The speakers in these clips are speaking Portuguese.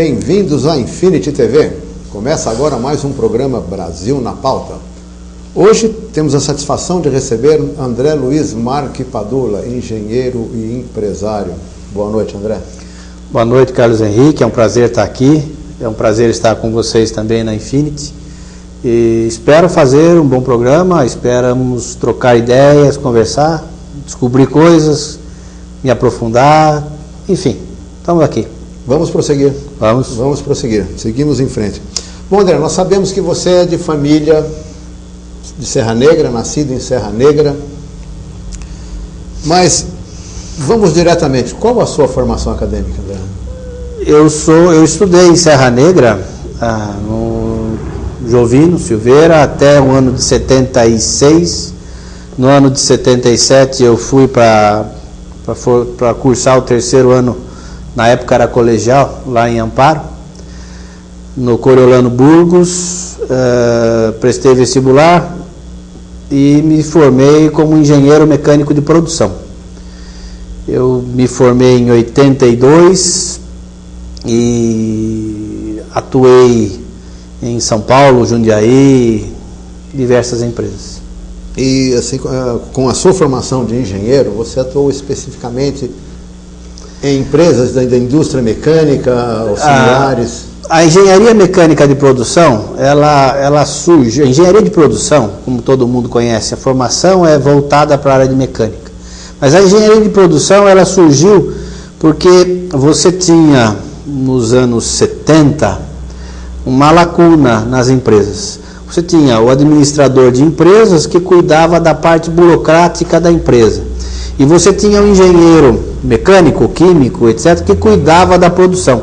Bem-vindos à Infinity TV. Começa agora mais um programa Brasil na Pauta. Hoje temos a satisfação de receber André Luiz Marque Padula, engenheiro e empresário. Boa noite, André. Boa noite, Carlos Henrique. É um prazer estar aqui. É um prazer estar com vocês também na Infinity. E espero fazer um bom programa, esperamos trocar ideias, conversar, descobrir coisas, me aprofundar, enfim, estamos aqui. Vamos prosseguir. Vamos prosseguir. Seguimos em frente. Bom, André, nós sabemos que você é de família de Serra Negra, nascido em Serra Negra, mas vamos diretamente. Qual a sua formação acadêmica, André? Eu estudei em Serra Negra, no Jovino Silveira, até o ano de 76. No ano de 77 eu fui para cursar o terceiro ano, na época era colegial, lá em Amparo, no Coriolano Burgos, prestei vestibular e me formei como engenheiro mecânico de produção. Eu me formei em 82 e atuei em São Paulo, Jundiaí, diversas empresas. E assim, com a sua formação de engenheiro, você atuou especificamente em empresas da indústria mecânica, auxiliares? A engenharia mecânica de produção, ela surge. A engenharia de produção, como todo mundo conhece, a formação é voltada para a área de mecânica. Mas a engenharia de produção, ela surgiu porque você tinha, nos anos 70, uma lacuna nas empresas. Você tinha o administrador de empresas que cuidava da parte burocrática da empresa. E você tinha o engenheiro mecânico, químico, etc., que cuidava da produção.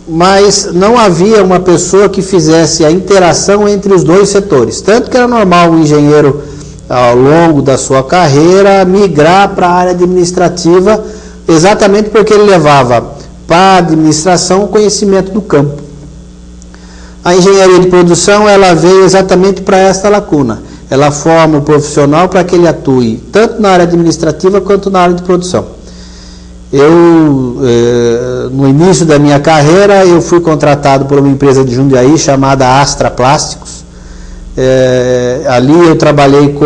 Mas não havia uma pessoa que fizesse a interação entre os dois setores. Tanto que era normal o engenheiro, ao longo da sua carreira, migrar para a área administrativa, exatamente porque ele levava para a administração o conhecimento do campo. A engenharia de produção, ela veio exatamente para esta lacuna. Ela forma o profissional para que ele atue tanto na área administrativa quanto na área de produção. No início da minha carreira, eu fui contratado por uma empresa de Jundiaí chamada Astra Plásticos. Ali eu trabalhei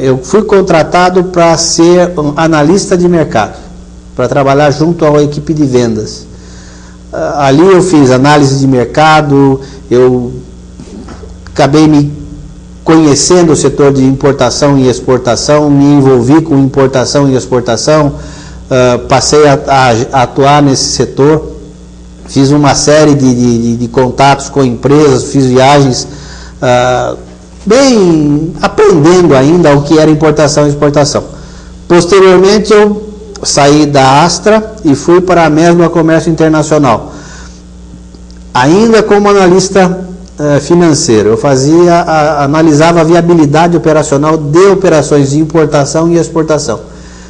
eu fui contratado para ser um analista de mercado, para trabalhar junto à equipe de vendas. Ali eu fiz análise de mercado, eu acabei me conhecendo o setor de importação e exportação, me envolvi com importação e exportação, passei a atuar nesse setor, fiz uma série de contatos com empresas, fiz viagens, bem aprendendo ainda o que era importação e exportação. Posteriormente eu saí da Astra e fui para a Mesma Comércio Internacional, ainda como analista financeiro. Eu analisava a viabilidade operacional de operações de importação e exportação.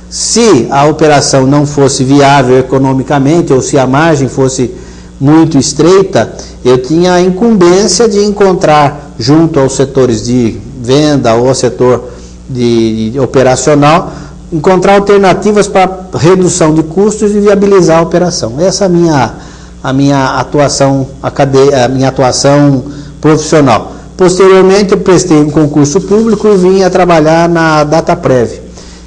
Se a operação não fosse viável economicamente, ou se a margem fosse muito estreita, eu tinha a incumbência de encontrar, junto aos setores de venda ou ao setor de operacional, encontrar alternativas para redução de custos e viabilizar a operação. Essa é a minha atuação profissional. Posteriormente, eu prestei um concurso público e vim a trabalhar na Dataprev.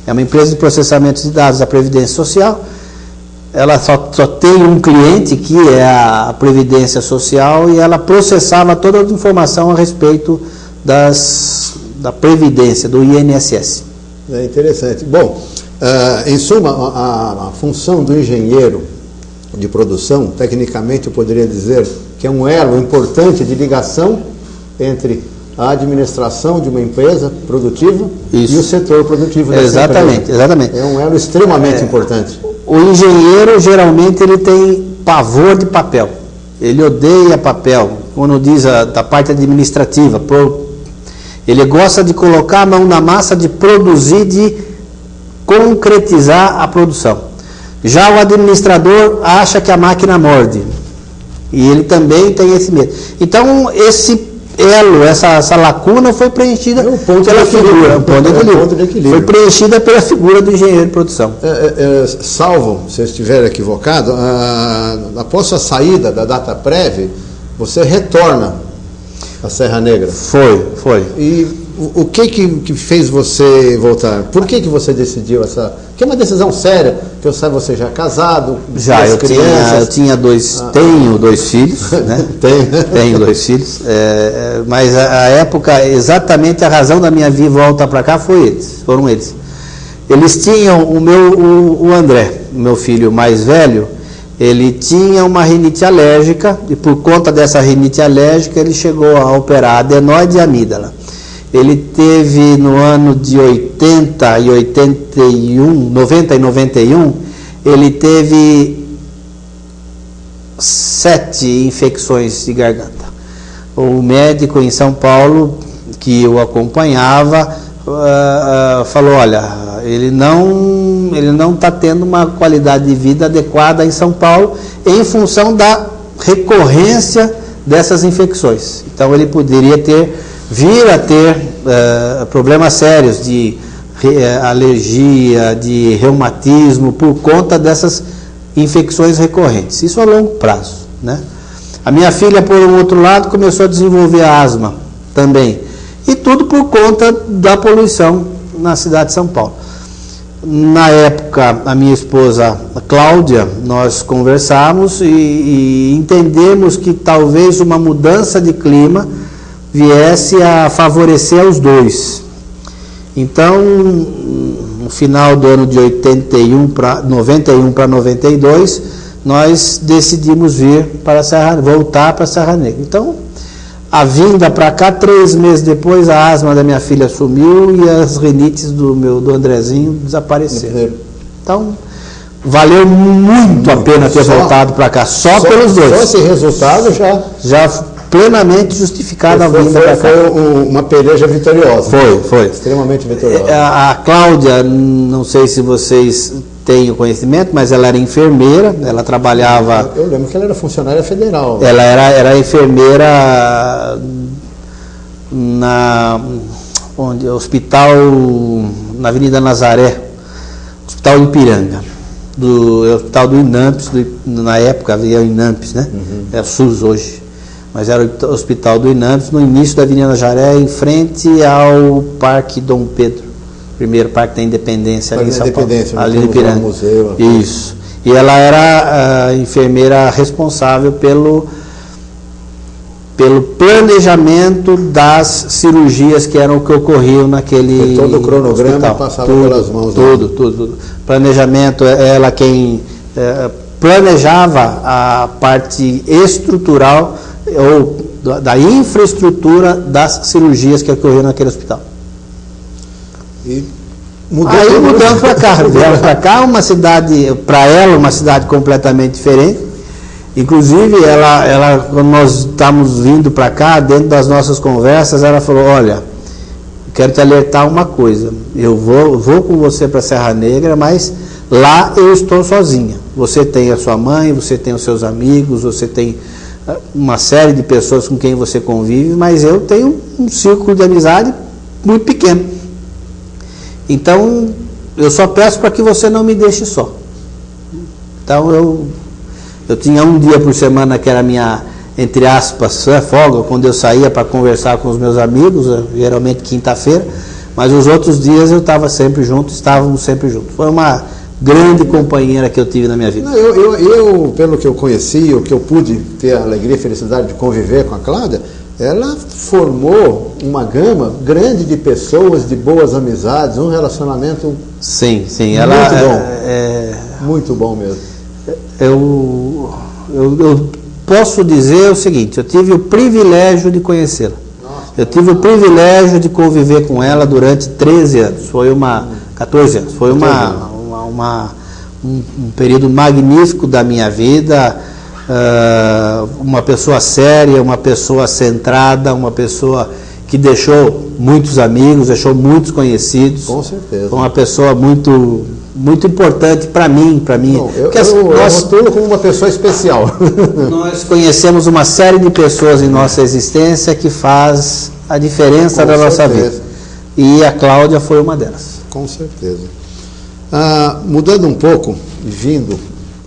É uma empresa de processamento de dados da Previdência Social. Ela só tem um cliente, que é a Previdência Social, e ela processava toda a informação a respeito da Previdência, do INSS. É interessante. Bom, em suma, a função do engenheiro de produção, tecnicamente eu poderia dizer que é um elo importante de ligação entre a administração de uma empresa produtiva e o setor produtivo dessa empresa. Exatamente. É um elo extremamente importante. O engenheiro, geralmente, ele tem pavor de papel. Ele odeia papel. Quando diz da parte administrativa, ele gosta de colocar a mão na massa, de produzir, de concretizar a produção. Já o administrador acha que a máquina morde. E ele também tem esse medo. Então, elo, essa lacuna foi preenchida pela figura. O ponto de equilíbrio. Foi preenchida pela figura do engenheiro de produção. Salvo, se eu estiver equivocado, após sua saída da Dataprev, você retorna à Serra Negra. Foi. E o que fez você voltar? Por que você decidiu essa... Que é uma decisão séria, que eu saiba, você já é casado, eu tinha tenho 2 filhos, né? Tenho 2 filhos, mas a época, exatamente a razão da minha volta para cá foram eles. Eles tinham o André, meu filho mais velho, ele tinha uma rinite alérgica, e por conta dessa rinite alérgica ele chegou a operar adenoide e amígdala. Ele teve no ano de 90 e 91, ele teve 7 infecções de garganta. O médico em São Paulo, que o acompanhava, falou, olha, ele não está tendo uma qualidade de vida adequada em São Paulo em função da recorrência dessas infecções. Então ele poderia vir a ter problemas sérios de alergia, de reumatismo, por conta dessas infecções recorrentes. Isso a longo prazo, né? A minha filha, por um outro lado, começou a desenvolver asma também. E tudo por conta da poluição na cidade de São Paulo. Na época, a minha esposa, a Cláudia, nós conversamos e entendemos que talvez uma mudança de clima viesse a favorecer os dois. Então, no final do ano de 91 para 92, nós decidimos voltar para a Serra Negra. Então, a vinda para cá, 3 meses depois, a asma da minha filha sumiu e as rinites do Andrezinho desapareceram. Então, valeu muito a pena ter voltado para cá, só pelos dois. Só esse resultado já plenamente justificada a vinda para cá. Foi uma peleja vitoriosa. Foi. Extremamente vitoriosa. A Cláudia, não sei se vocês têm o conhecimento, mas ela era enfermeira, ela trabalhava... Eu lembro que ela era funcionária federal. Ela era enfermeira hospital, na Avenida Nazaré, Hospital Ipiranga, Hospital do Inampes, na época havia o Inampes, né? É o SUS hoje. Mas era o Hospital do Inampes, no início da Avenida Nazaré, em frente ao Parque Dom Pedro, primeiro Parque da Independência, ali em São Paulo, ali no Ipiranga. Museu. Isso. E ela era a enfermeira responsável pelo planejamento das cirurgias que ocorriam naquele todo o cronograma hospital. Passava pelas mãos. Tudo. Planejamento, ela quem planejava a parte estrutural ou da infraestrutura das cirurgias que ocorriam naquele hospital. E mudamos para cá. Viemos para cá, uma cidade, para ela, uma cidade completamente diferente. Inclusive, ela, quando nós estávamos vindo para cá, dentro das nossas conversas, ela falou, olha, quero te alertar uma coisa, eu vou com você para a Serra Negra, mas lá eu estou sozinha. Você tem a sua mãe, você tem os seus amigos, você tem uma série de pessoas com quem você convive, mas eu tenho um círculo de amizade muito pequeno. Então, eu só peço para que você não me deixe só. Então, eu tinha um dia por semana que era minha, entre aspas, folga, quando eu saía para conversar com os meus amigos, geralmente quinta-feira, mas os outros dias estávamos sempre juntos. Foi uma grande companheira que eu tive na minha vida. Eu, pelo que eu conheci, o que eu pude ter a alegria e felicidade de conviver com a Cláudia, ela formou uma gama grande de pessoas, de boas amizades, um relacionamento sim, muito bom. Muito bom mesmo. Eu posso dizer o seguinte, eu tive o privilégio de conhecê-la. Eu tive o privilégio de conviver com ela durante 13 anos, 14 anos, foi um período magnífico da minha vida, uma pessoa séria, uma pessoa centrada, uma pessoa que deixou muitos amigos, deixou muitos conhecidos. Com certeza. Uma pessoa muito muito importante para mim. Bom, eu rotulo como uma pessoa especial. Nós conhecemos uma série de pessoas em nossa existência que faz a diferença da nossa vida. E a Cláudia foi uma delas. Com certeza. Mudando um pouco, e vindo,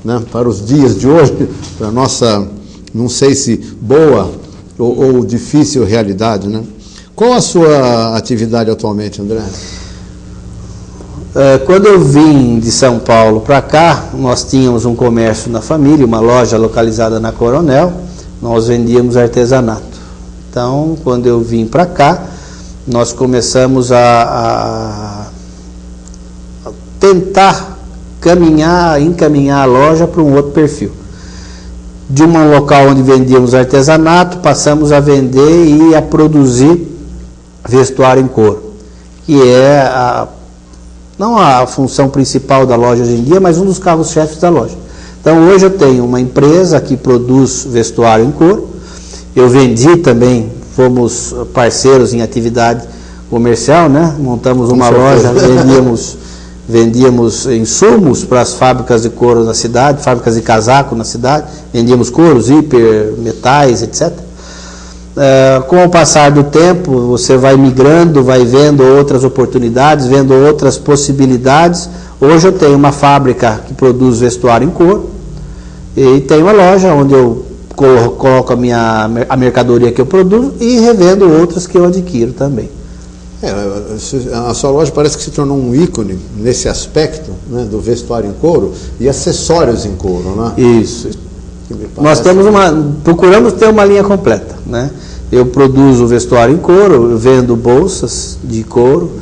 né, para os dias de hoje, para a nossa, não sei se boa ou difícil realidade, né? Qual a sua atividade atualmente, André? Quando eu vim de São Paulo para cá, nós tínhamos um comércio na família, uma loja localizada na Coronel, nós vendíamos artesanato. Então, quando eu vim para cá, nós começamos a tentar encaminhar a loja para um outro perfil. De um local onde vendíamos artesanato, passamos a vender e a produzir vestuário em couro, que é não a função principal da loja hoje em dia, mas um dos carros-chefes da loja. Então, hoje eu tenho uma empresa que produz vestuário em couro. Eu vendi também, fomos parceiros em atividade comercial, né? Montamos uma loja, vendíamos insumos para as fábricas de couro na cidade, fábricas de casaco na cidade, vendíamos couro, zíper, metais, etc. Com o passar do tempo, você vai migrando, vai vendo outras oportunidades, vendo outras possibilidades. Hoje eu tenho uma fábrica que produz vestuário em couro e tenho uma loja onde eu coloco a mercadoria que eu produzo e revendo outras que eu adquiro também. A sua loja parece que se tornou um ícone nesse aspecto, né, do vestuário em couro e acessórios em couro, né? Isso. Nós procuramos ter uma linha completa, né? Eu produzo vestuário em couro, eu vendo bolsas de couro,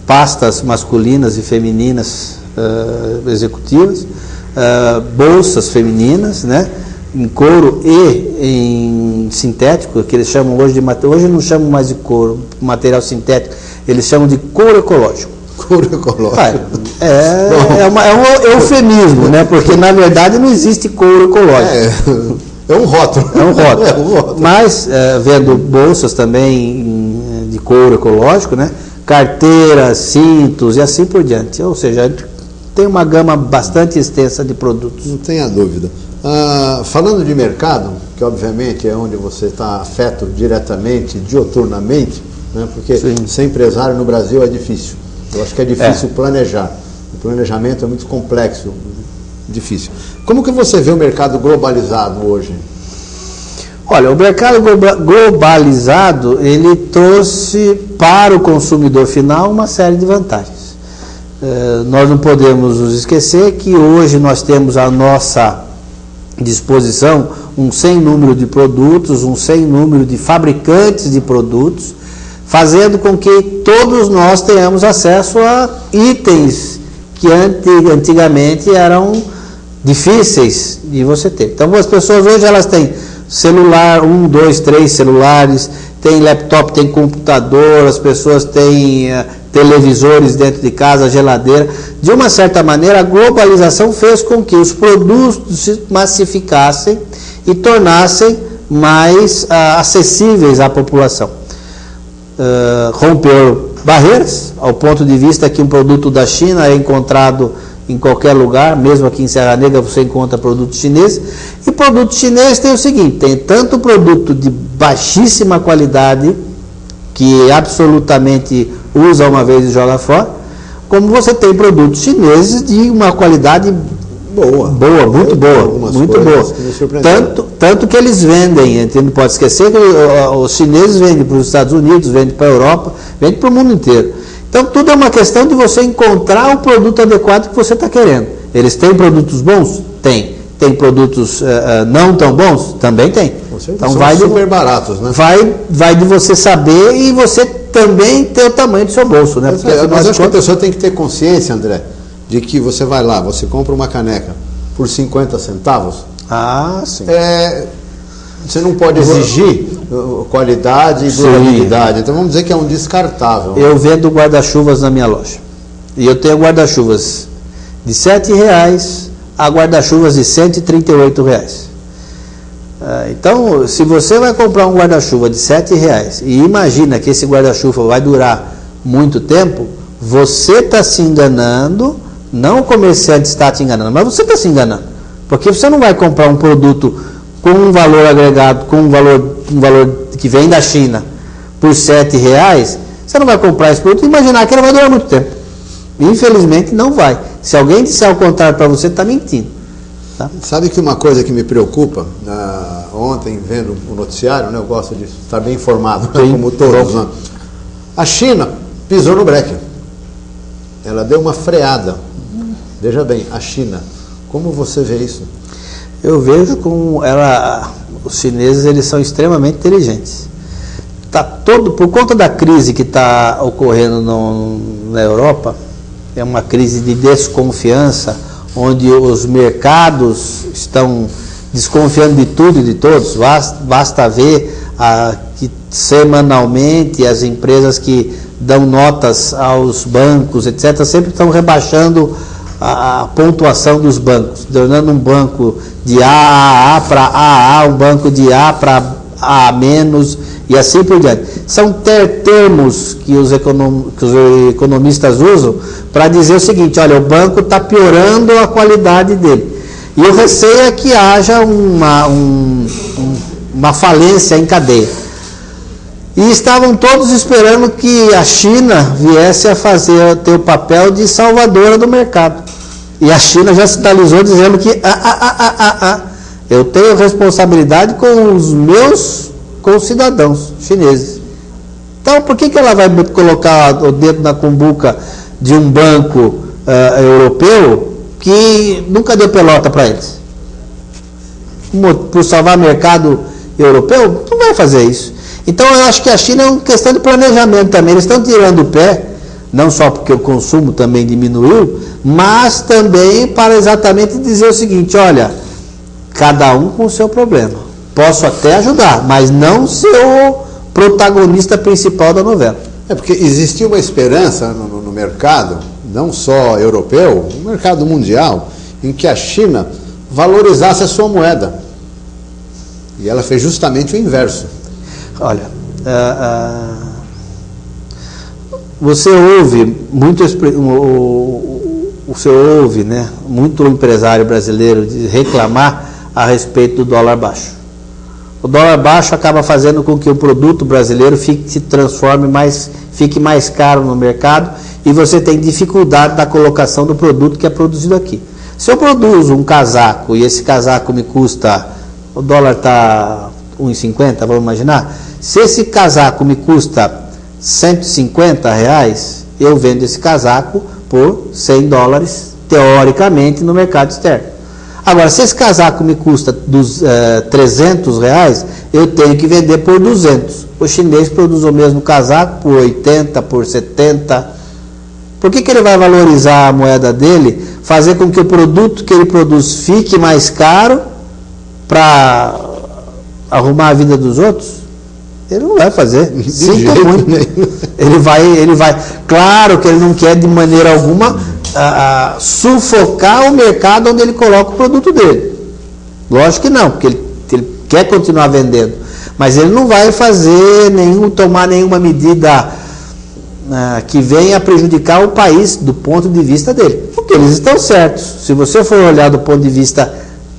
pastas masculinas e femininas executivas, bolsas femininas, né? Em couro e em sintético, que eles chamam hoje de material. Hoje não chamam mais de couro, material sintético, eles chamam de couro ecológico. Couro ecológico. É um eufemismo, né? Porque na verdade não existe couro ecológico. É um rótulo. É um rótulo. Mas vendo bolsas também de couro ecológico, né? Carteiras, cintos e assim por diante. Ou seja, tem uma gama bastante extensa de produtos. Não tenha dúvida. Falando de mercado, que obviamente é onde você está afeto diretamente, dioturnamente, né? Porque ser empresário no Brasil é difícil. Eu acho que é difícil planejar. O planejamento é muito complexo, difícil. Como que você vê o mercado globalizado hoje? Olha, o mercado globalizado, ele trouxe para o consumidor final uma série de vantagens. Nós não podemos nos esquecer que hoje nós temos à nossa disposição um sem número de produtos, um sem número de fabricantes de produtos, fazendo com que todos nós tenhamos acesso a itens que antigamente eram difíceis de você ter. Então, as pessoas hoje elas têm celular, 1, 2, 3 celulares, tem laptop, tem computador, as pessoas têm televisores dentro de casa, geladeira. De uma certa maneira, a globalização fez com que os produtos se massificassem e tornassem mais acessíveis à população. Rompeu barreiras, ao ponto de vista que um produto da China é encontrado em qualquer lugar, mesmo aqui em Serra Negra você encontra produto chinês, e produto chinês tem o seguinte, tem tanto produto de baixíssima qualidade, que absolutamente usa uma vez e joga fora, como você tem produtos chineses de uma qualidade muito boa. Tanto que eles vendem, a gente não pode esquecer que os chineses vendem para os Estados Unidos, vendem para a Europa, vendem para o mundo inteiro. Então, tudo é uma questão de você encontrar o produto adequado que você está querendo. Eles têm produtos bons? Tem. Tem produtos não tão bons? Também tem. Então, são super baratos, né? Vai de você saber e você também ter o tamanho do seu bolso, né? Mas acho que a pessoa tem que ter consciência, André, de que você vai lá, você compra uma caneca por 50 centavos. Sim. Você não pode exigir qualidade e durabilidade. Então vamos dizer que é um descartável. Eu vendo guarda-chuvas na minha loja. E eu tenho guarda-chuvas de R$7 a guarda-chuvas de R$138. Então, se você vai comprar um guarda-chuva de R$7 e imagina que esse guarda-chuva vai durar muito tempo, você está se enganando Não o comerciante está te enganando, mas você está se enganando. Porque você não vai comprar um produto com um valor agregado, com um valor que vem da China, por R$7, você não vai comprar esse produto e imaginar que ele vai durar muito tempo. Infelizmente não vai. Se alguém disser o contrário para você, está mentindo. Tá? Sabe que uma coisa que me preocupa, ontem vendo o noticiário, né, eu gosto de estar bem informado, né, como todos, né? A China pisou no breque. Ela deu uma freada. Veja bem, a China. Como você vê isso? Eu vejo como os chineses eles são extremamente inteligentes. Por conta da crise que está ocorrendo na Europa, é uma crise de desconfiança, onde os mercados estão desconfiando de tudo e de todos. Basta ver que semanalmente as empresas que dão notas aos bancos, etc., sempre estão rebaixando a pontuação dos bancos, tornando um banco de AAA para AA, um banco de A para A menos e assim por diante. São termos que os economistas usam para dizer o seguinte: olha, o banco está piorando a qualidade dele. E o receio é que haja uma falência em cadeia. E estavam todos esperando que a China viesse a ter o papel de salvadora do mercado. E a China já sinalizou dizendo que eu tenho responsabilidade com os meus concidadãos chineses. Então, por que ela vai colocar o dedo na cumbuca de um banco europeu que nunca deu pelota para eles? Por salvar o mercado europeu? Não vai fazer isso. Então, eu acho que a China é uma questão de planejamento também. Eles estão tirando o pé, não só porque o consumo também diminuiu, mas também para exatamente dizer o seguinte: olha, cada um com o seu problema. Posso até ajudar, mas não ser o protagonista principal da novela. É porque existia uma esperança no mercado, não só europeu, no mercado mundial, em que a China valorizasse a sua moeda. E ela fez justamente o inverso. Olha, você ouve muito, né, muito empresário brasileiro reclamar a respeito do dólar baixo. O dólar baixo acaba fazendo com que o produto brasileiro fique mais caro no mercado e você tem dificuldade da colocação do produto que é produzido aqui. Se eu produzo um casaco e esse casaco me custa, o dólar está 1,50, vamos imaginar, se esse casaco me custa R$150, eu vendo esse casaco por $100, teoricamente, no mercado externo. Agora, se esse casaco me custa R$300, eu tenho que vender por 200. O chinês produz o mesmo casaco por 80, por 70. Por que ele vai valorizar a moeda dele, fazer com que o produto que ele produz fique mais caro para arrumar a vida dos outros? Ele não vai fazer. Sinto muito. Ele vai. Claro que ele não quer de maneira alguma sufocar o mercado onde ele coloca o produto dele. Lógico que não, porque ele quer continuar vendendo. Mas ele não vai tomar nenhuma medida que venha a prejudicar o país do ponto de vista dele. Porque eles estão certos. Se você for olhar do ponto de vista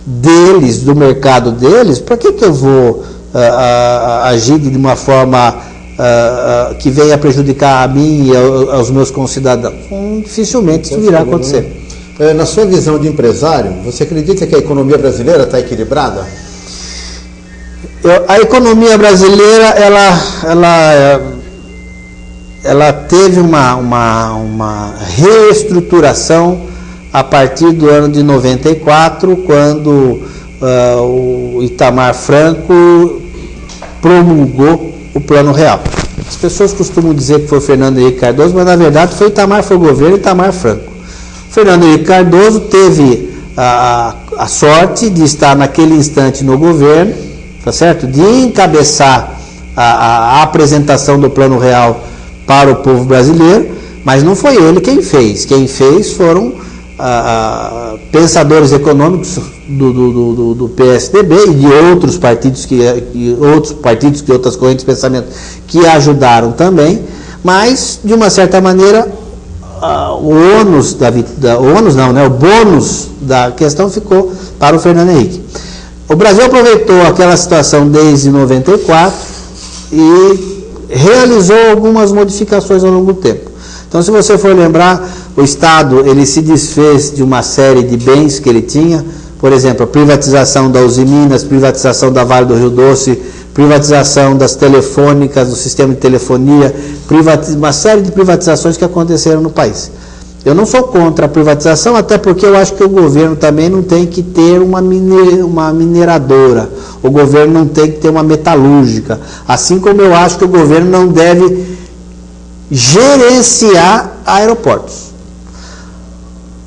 deles, do mercado deles, para que eu vou agir de uma forma que venha a prejudicar a mim e aos meus concidadãos? Dificilmente isso virá a acontecer. Na sua visão de empresário, você acredita que a economia brasileira está equilibrada? A economia brasileira ela teve uma reestruturação a partir do ano de 94, quando o Itamar Franco promulgou o Plano Real. As pessoas costumam dizer que foi Fernando Henrique Cardoso, mas na verdade foi o governo Itamar Franco. Fernando Henrique Cardoso teve a sorte de estar naquele instante no governo, tá certo? De encabeçar a apresentação do Plano Real para o povo brasileiro, mas não foi ele quem fez. Quem fez foram pensadores econômicos do PSDB e de outros partidos de outras correntes de pensamento que ajudaram também, mas de uma certa maneira o bônus da questão ficou para o Fernando Henrique. O Brasil aproveitou aquela situação desde 94 e realizou algumas modificações ao longo do tempo. Então, se você for lembrar, o Estado ele se desfez de uma série de bens que ele tinha, por exemplo, a privatização da Uzi Minas, privatização da Vale do Rio Doce, privatização das telefônicas, do sistema de telefonia, uma série de privatizações que aconteceram no país. Eu não sou contra a privatização, até porque eu acho que o governo também não tem que ter uma mineradora, o governo não tem que ter uma metalúrgica, assim como eu acho que o governo não deve gerenciar aeroportos.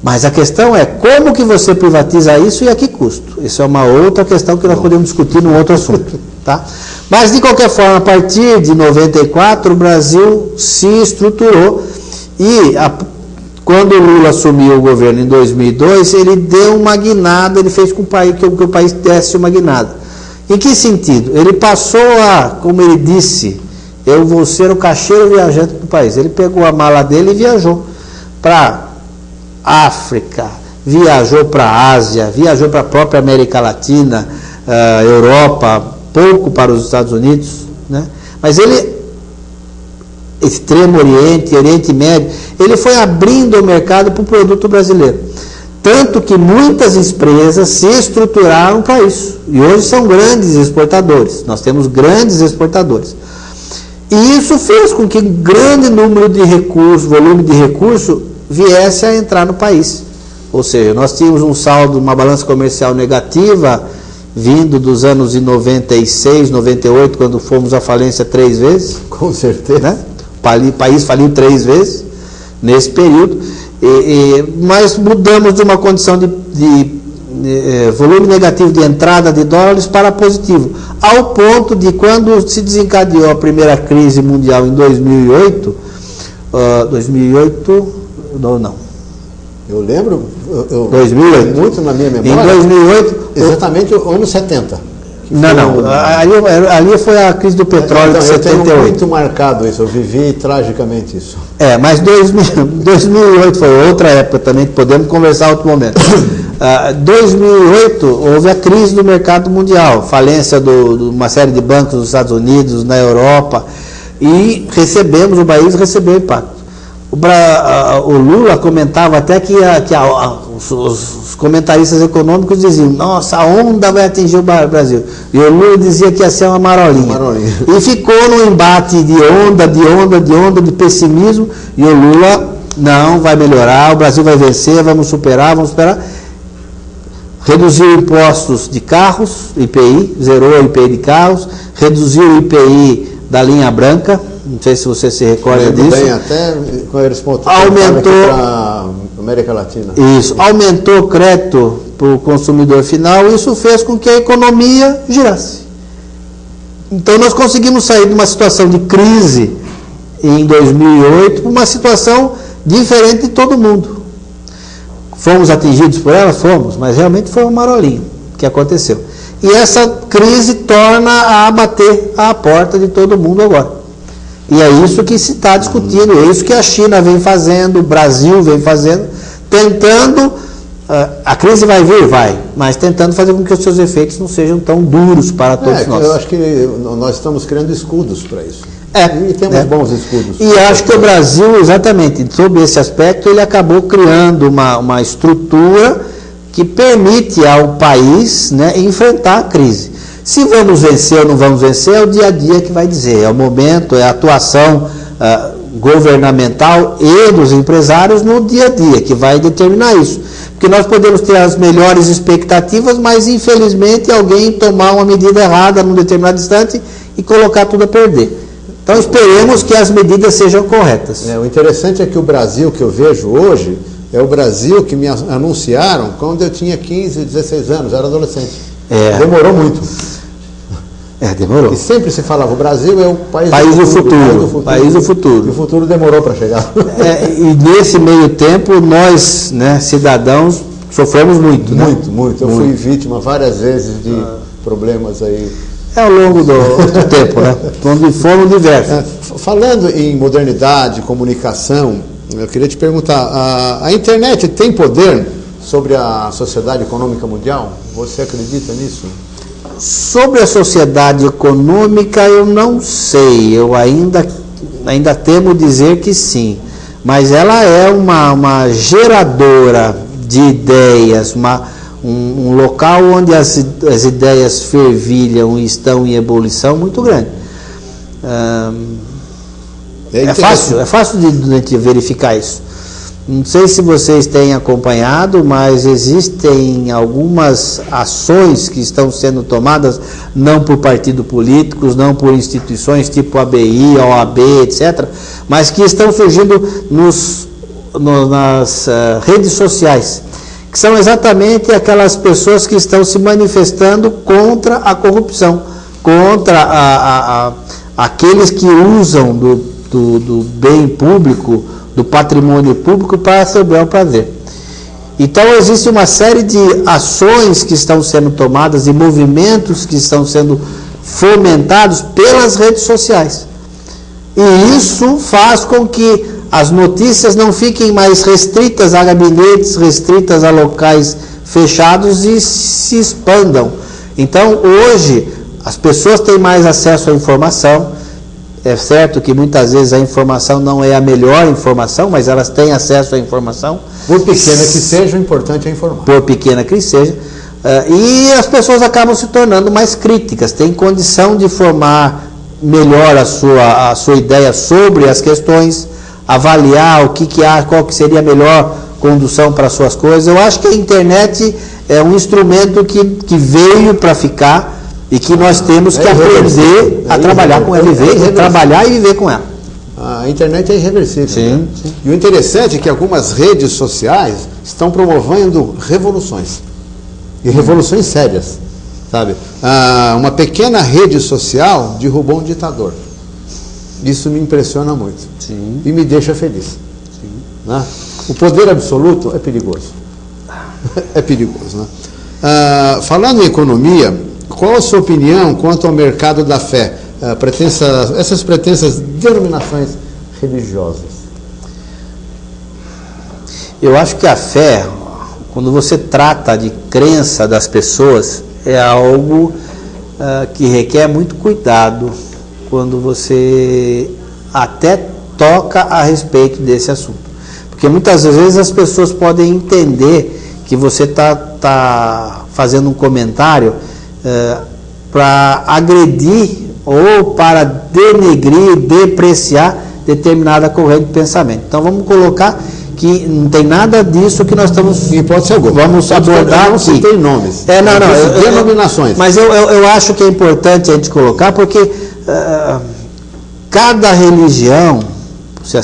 Mas a questão é como que você privatiza isso e a que custo. Isso é uma outra questão que nós podemos discutir num outro assunto. Tá? Mas, de qualquer forma, a partir de 94, o Brasil se estruturou e quando o Lula assumiu o governo em 2002, ele deu uma guinada, ele fez com que o país desse uma guinada. Em que sentido? Ele passou como ele disse, eu vou ser o caixeiro viajante do país. Ele pegou a mala dele e viajou para África, viajou para a Ásia, viajou para a própria América Latina, Europa, pouco para os Estados Unidos, né? Mas Extremo Oriente, Oriente Médio, ele foi abrindo o mercado para o produto brasileiro. Tanto que muitas empresas se estruturaram para isso. E hoje são grandes exportadores. Nós temos grandes exportadores. E isso fez com que um grande número de recursos, volume de recurso, viesse a entrar no país. Ou seja, nós tínhamos um saldo, uma balança comercial negativa, vindo dos anos de 96, 98, quando fomos à falência 3 vezes. Com certeza. Né? O país faliu 3 vezes nesse período, mas mudamos de uma condição de volume negativo de entrada de dólares para positivo, ao ponto de quando se desencadeou a primeira crise mundial em 2008, eu lembro, 2008. Muito na minha memória. Em 2008, exatamente o ano 70. Ali foi a crise do petróleo de 78. Eu tenho muito marcado isso, eu vivi tragicamente isso. Mas 2008 foi outra época também, que podemos conversar em outro momento. 2008 houve a crise do mercado mundial, falência de uma série de bancos nos Estados Unidos, na Europa, e o país recebeu impacto. O Lula comentava até que os comentaristas econômicos diziam, nossa, a onda vai atingir o Brasil. E o Lula dizia que ia ser uma marolinha. E ficou num embate de onda, de pessimismo, e o Lula, não, vai melhorar, o Brasil vai vencer, vamos superar. Reduziu impostos de carros, IPI, zerou o IPI de carros, reduziu o IPI da linha branca, não sei se você se recorda disso. Bem, até com eles aumentou para América Latina. Isso, aumentou o crédito para o consumidor final, e isso fez com que a economia girasse. Então nós conseguimos sair de uma situação de crise em 2008 para uma situação diferente de todo mundo. Fomos atingidos por ela? Fomos, mas realmente foi um marolinho que aconteceu. E essa crise torna a bater à porta de todo mundo agora. E é isso que se está discutindo, é isso que a China vem fazendo, o Brasil vem fazendo, tentando, a crise vai vir, mas tentando fazer com que os seus efeitos não sejam tão duros para todos nós. Eu acho que nós estamos criando escudos para isso. E temos bons escudos. E acho que o Brasil, exatamente, sob esse aspecto, ele acabou criando uma estrutura que permite ao país, né, enfrentar a crise. Se vamos vencer ou não vamos vencer, é o dia a dia que vai dizer, é o momento, é a atuação governamental e dos empresários no dia a dia que vai determinar isso. Porque nós podemos ter as melhores expectativas, mas infelizmente alguém tomar uma medida errada num determinado instante e colocar tudo a perder. Então esperemos que as medidas sejam corretas. O interessante é que o Brasil que eu vejo hoje é o Brasil que me anunciaram quando eu tinha 15, 16 anos, era adolescente. Demorou muito. Demorou. E sempre se falava, o Brasil é o país do futuro. País do futuro. E o futuro demorou para chegar. E nesse meio tempo, nós, né, cidadãos, sofremos muito. Muito. Eu fui vítima várias vezes de problemas aí. Ao longo do tempo, né? Onde foram diversos. Falando em modernidade, comunicação, eu queria te perguntar, a internet tem poder sobre a sociedade econômica mundial? Você acredita nisso? Sobre a sociedade econômica eu não sei, eu ainda temo dizer que sim, mas ela é uma geradora de ideias, um local onde as ideias fervilham e estão em ebulição muito grande. É fácil de verificar isso. Não sei se vocês têm acompanhado, mas existem algumas ações que estão sendo tomadas, não por partidos políticos, não por instituições tipo ABI, OAB, etc., mas que estão surgindo nas redes sociais, que são exatamente aquelas pessoas que estão se manifestando contra a corrupção, contra aqueles que usam do bem público, do patrimônio público para seu bel prazer. Então existe uma série de ações que estão sendo tomadas e movimentos que estão sendo fomentados pelas redes sociais. E isso faz com que as notícias não fiquem mais restritas a gabinetes, restritas a locais fechados e se expandam. Então hoje as pessoas têm mais acesso à informação. É certo que muitas vezes a informação não é a melhor informação, mas elas têm acesso à informação. Por pequena que seja, o importante é informar. Por pequena que seja. E as pessoas acabam se tornando mais críticas, têm condição de formar melhor a sua ideia sobre as questões, avaliar qual que seria a melhor condução para as suas coisas. Eu acho que a internet é um instrumento que veio para ficar, e que nós temos que aprender a trabalhar com ela, trabalhar e viver com ela. A internet é irreversível. Sim, né? sim. E o interessante é que algumas redes sociais estão promovendo revoluções. E revoluções sérias. Sabe? Uma pequena rede social derrubou um ditador. Isso me impressiona muito. Sim. E me deixa feliz. Sim. Né? O poder absoluto é perigoso. É perigoso. Né? Falando em economia, qual a sua opinião quanto ao mercado da fé? Essas pretensas denominações religiosas. Eu acho que a fé, quando você trata de crença das pessoas, é algo que requer muito cuidado quando você até toca a respeito desse assunto. Porque muitas vezes as pessoas podem entender que você está fazendo um comentário para agredir ou para denegrir, depreciar determinada corrente de pensamento. Então vamos colocar que não tem nada disso que nós estamos... Vamos abordar aqui. Não tem nomes. Denominações. Mas eu acho que é importante a gente colocar, porque cada religião, se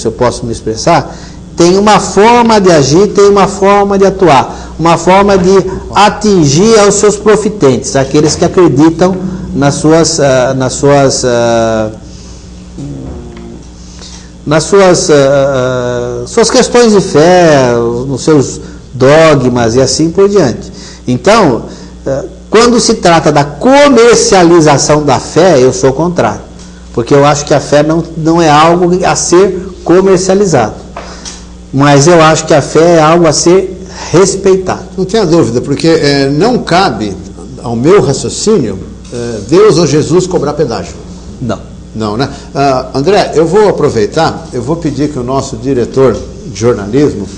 eu posso me expressar, tem uma forma de agir, tem uma forma de atuar, uma forma de atingir aos seus profitentes, aqueles que acreditam nas suas questões de fé, nos seus dogmas e assim por diante. Então, quando se trata da comercialização da fé, eu sou contrário, porque eu acho que a fé não é algo a ser comercializado. Mas eu acho que a fé é algo a ser respeitado. Não tenha dúvida, porque não cabe ao meu raciocínio Deus ou Jesus cobrar pedágio. Não, né? André, eu vou aproveitar, eu vou pedir que o nosso diretor de jornalismo,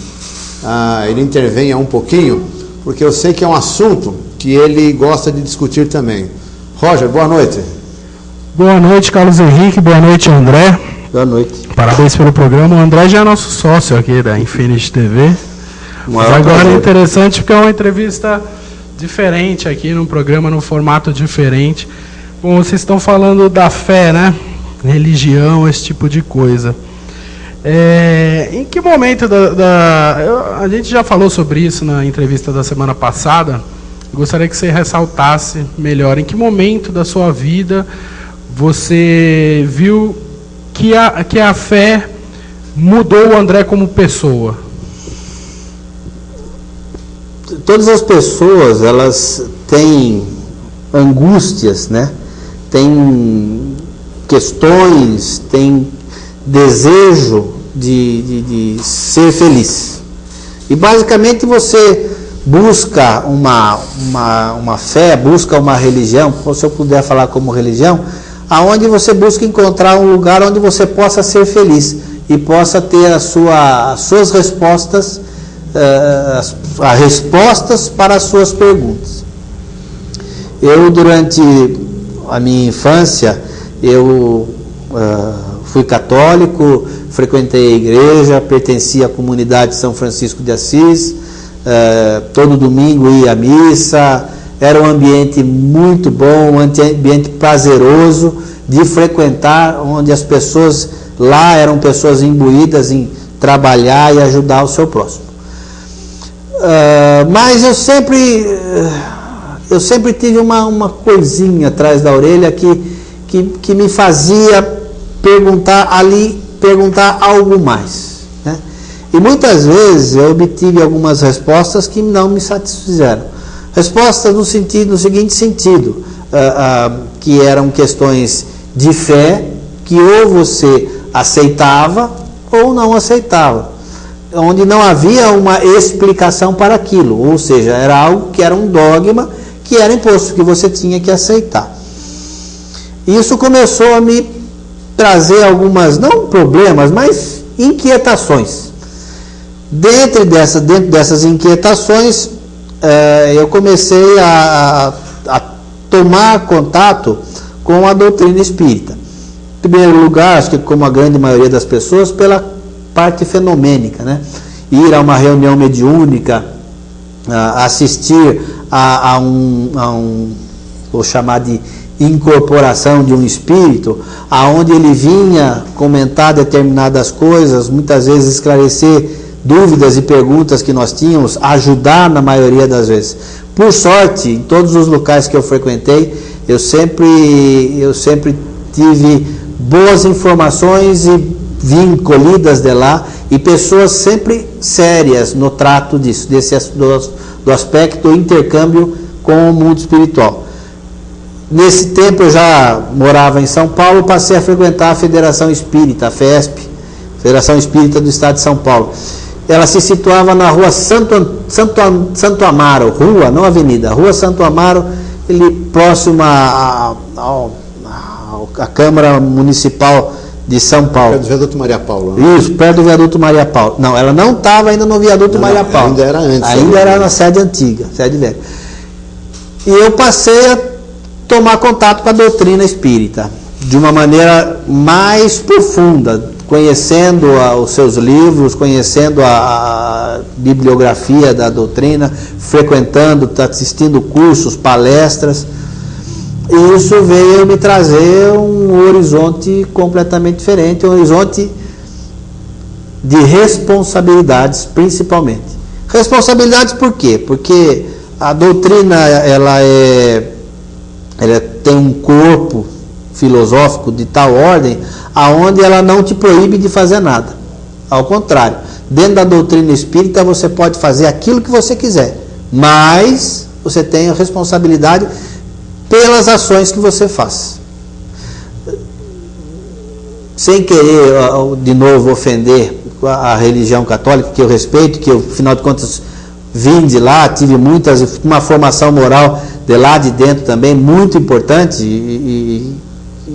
ele intervenha um pouquinho, porque eu sei que é um assunto que ele gosta de discutir também. Roger, boa noite. Boa noite, Carlos Henrique, boa noite, André. Boa noite. Parabéns pelo programa. O André já é nosso sócio aqui da Infinity TV. Mas agora é interessante porque é uma entrevista diferente aqui, num programa, num formato diferente. Bom, vocês estão falando da fé, né? Religião, esse tipo de coisa. Em que momento a gente já falou sobre isso na entrevista da semana passada. Gostaria que você ressaltasse melhor. Em que momento da sua vida você viu que a fé mudou o André como pessoa? Todas as pessoas, elas têm angústias, né? Têm questões, têm desejo de ser feliz. E basicamente você busca uma fé, busca uma religião, se eu puder falar como religião, aonde você busca encontrar um lugar onde você possa ser feliz e possa ter as suas respostas, as respostas para as suas perguntas. Eu, durante a minha infância, eu fui católico, frequentei a igreja, pertencia à comunidade de São Francisco de Assis, todo domingo ia à missa, era um ambiente muito bom, um ambiente prazeroso de frequentar, onde as pessoas lá eram pessoas imbuídas em trabalhar e ajudar o seu próximo. Mas eu sempre tive uma coisinha atrás da orelha que me fazia perguntar algo mais, né? E muitas vezes eu obtive algumas respostas que não me satisfizeram. Respostas no seguinte sentido, que eram questões de fé, que ou você aceitava ou não aceitava, onde não havia uma explicação para aquilo, ou seja, era algo que era um dogma, que era imposto, que você tinha que aceitar. Isso começou a me trazer algumas, não problemas, mas inquietações. Dentro dessas inquietações, eu comecei a tomar contato com a doutrina espírita. Em primeiro lugar, acho que como a grande maioria das pessoas, pela parte fenomênica, né? Ir a uma reunião mediúnica, assistir a um, vou chamar de incorporação de um espírito, aonde ele vinha comentar determinadas coisas, muitas vezes esclarecer dúvidas e perguntas que nós tínhamos, ajudar na maioria das vezes. Por sorte, em todos os locais que eu frequentei, eu sempre tive boas informações e vim colhidas de lá, e pessoas sempre sérias no trato disso, do aspecto do intercâmbio com o mundo espiritual. Nesse tempo eu já morava em São Paulo, passei a frequentar a Federação Espírita, a FESP, Federação Espírita do Estado de São Paulo. Ela se situava na rua Santo Amaro, rua, não avenida, rua Santo Amaro, próximo à Câmara Municipal de São Paulo. Perto do Viaduto Maria Paula. Né? Isso, perto do Viaduto Maria Paula. Não, ela não estava ainda no Viaduto Maria Paula. Ainda era antes. Ainda era na sede antiga, sede velha. E eu passei a tomar contato com a doutrina espírita de uma maneira mais profunda, conhecendo os seus livros, conhecendo a bibliografia da doutrina, frequentando, assistindo cursos, palestras. E isso veio me trazer um horizonte completamente diferente, um horizonte de responsabilidades, principalmente. Responsabilidades por quê? Porque a doutrina ela tem um corpo filosófico de tal ordem aonde ela não te proíbe de fazer nada. Ao contrário, dentro da doutrina espírita você pode fazer aquilo que você quiser, mas você tem a responsabilidade pelas ações que você faz. Sem querer, de novo, ofender a religião católica, que eu respeito, que eu, afinal de contas, vim de lá, tive uma formação moral de lá de dentro também, muito importante e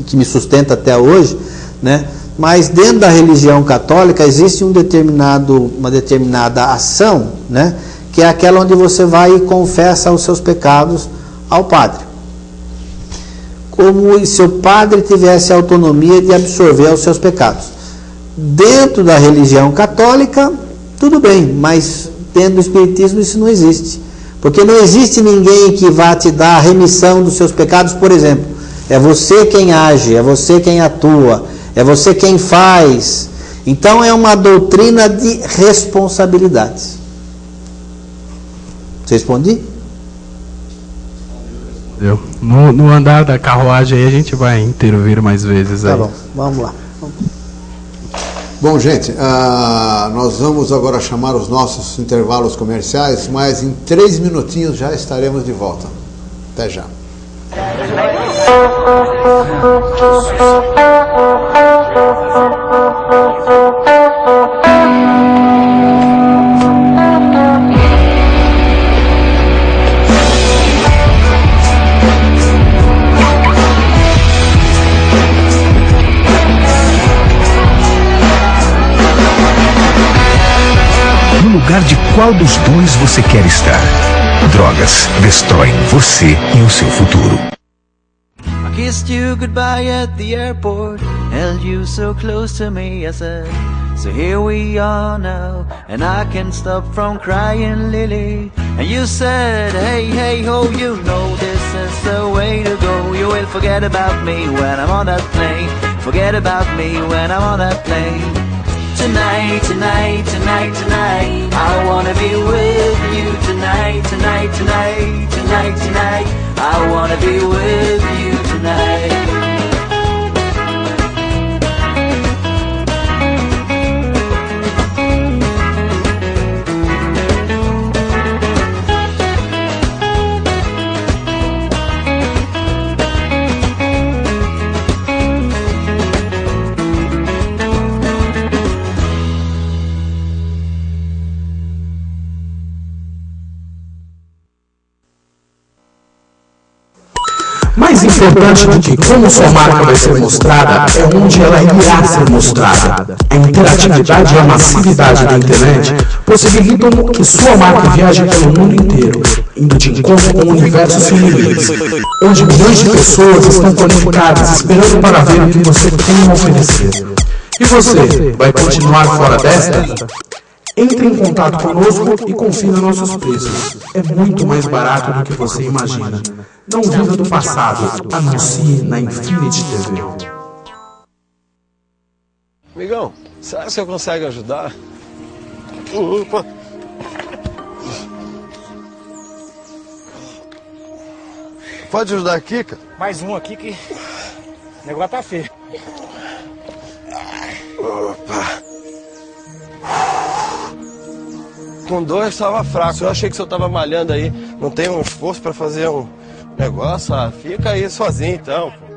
que me sustenta até hoje, né? Mas dentro da religião católica existe uma determinada ação, né? Que é aquela onde você vai e confessa os seus pecados ao padre. Como se o padre tivesse a autonomia de absorver os seus pecados. Dentro da religião católica, tudo bem, mas dentro do espiritismo isso não existe. Porque não existe ninguém que vá te dar a remissão dos seus pecados, por exemplo. É você quem age, é você quem atua, é você quem faz. Então é uma doutrina de responsabilidades. Você respondi? No andar da carruagem aí a gente vai intervir mais vezes. Tá aí. bom, vamos lá. Bom, gente, nós vamos agora chamar os nossos intervalos comerciais, mas em 3 minutinhos já estaremos de volta. Até já. lugar de qual dos dois você quer estar. Drogas destroem você e o seu futuro. I kissed you goodbye at the airport, held you so close to me, I said, so here we are now, and I can't stop from crying, Lily. And you said, hey, hey, ho, you know this is the way to go. You will forget about me when I'm on that plane, forget about me when I'm on that plane. Tonight, tonight, tonight, tonight, I wanna be with you tonight, tonight, tonight, tonight, tonight, I wanna be with you tonight. Mais importante do que como sua marca vai ser mostrada é onde ela irá ser mostrada. A interatividade e a massividade da internet possibilitam que sua marca viaje pelo mundo inteiro, indo de encontro com um universo sem limites, onde milhões de pessoas estão conectadas esperando para ver o que você tem a oferecer. E você, vai continuar fora desta? Entre em contato conosco e confira nossos preços. É muito mais barato do que você imagina. Não viva do passado. Anuncie na Infinity TV. Amigão, será que você consegue ajudar? Opa! Pode ajudar aqui, cara? Mais um aqui que o negócio tá feio. Opa! Com dois estava fraco. Eu achei que o senhor estava malhando aí. Não tem um esforço para fazer um negócio? Ah, fica aí sozinho então, pô.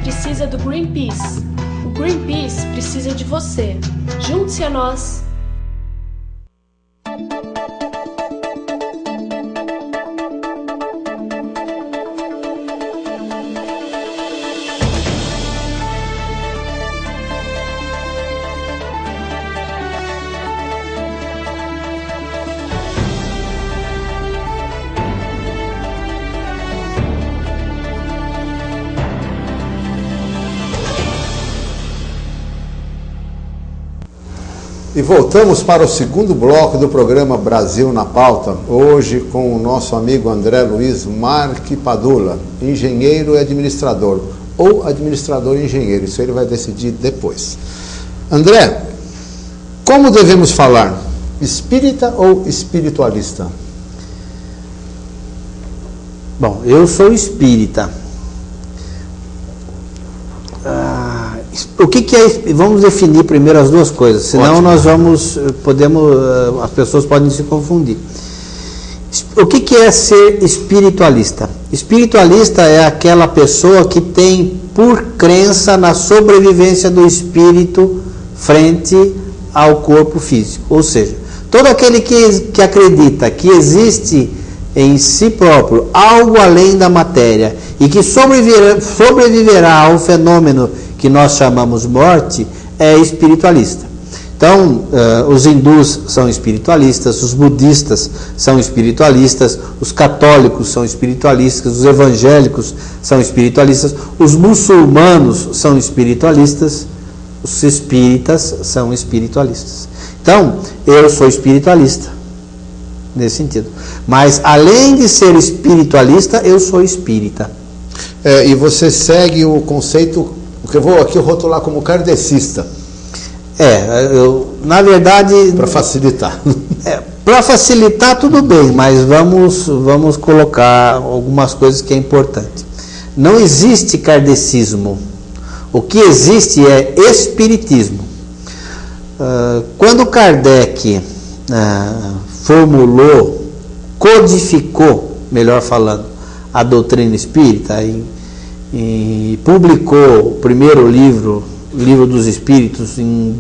Precisa do Greenpeace. O Greenpeace precisa de você. Junte-se a nós. E voltamos para o segundo bloco do programa Brasil na Pauta, hoje com o nosso amigo André Luiz Marque Padula, engenheiro e administrador, ou administrador e engenheiro, isso ele vai decidir depois. André, como devemos falar? Espírita ou espiritualista? Bom, eu sou espírita. O que é? Vamos definir primeiro as duas coisas, senão nós as pessoas podem se confundir. O que é ser espiritualista? Espiritualista é aquela pessoa que tem por crença na sobrevivência do espírito frente ao corpo físico. Ou seja, todo aquele que acredita que existe em si próprio algo além da matéria e que sobreviverá ao fenômeno que nós chamamos morte, é espiritualista. Então, os hindus são espiritualistas, os budistas são espiritualistas, os católicos são espiritualistas, os evangélicos são espiritualistas, os muçulmanos são espiritualistas, os espíritas são espiritualistas. Então, eu sou espiritualista, nesse sentido. Mas, além de ser espiritualista, eu sou espírita. E você segue o conceito, que eu vou aqui rotular como kardecista. Na verdade... Para facilitar. Para facilitar tudo bem, mas vamos colocar algumas coisas que é importante. Não existe kardecismo. O que existe é espiritismo. Quando Kardec formulou codificou, melhor falando, a doutrina espírita e publicou o primeiro livro, o Livro dos Espíritos, em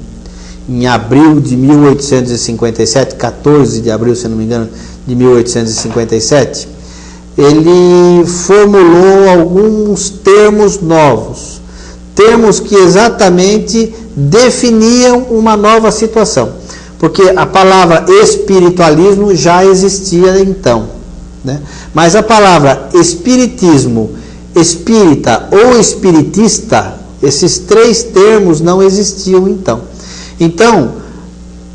abril de 1857, 14 de abril, se não me engano, de 1857, ele formulou alguns termos novos, termos que exatamente definiam uma nova situação, porque a palavra espiritualismo já existia então, né? Mas a palavra espiritismo, espírita ou espiritista, esses três termos não existiam então. Então,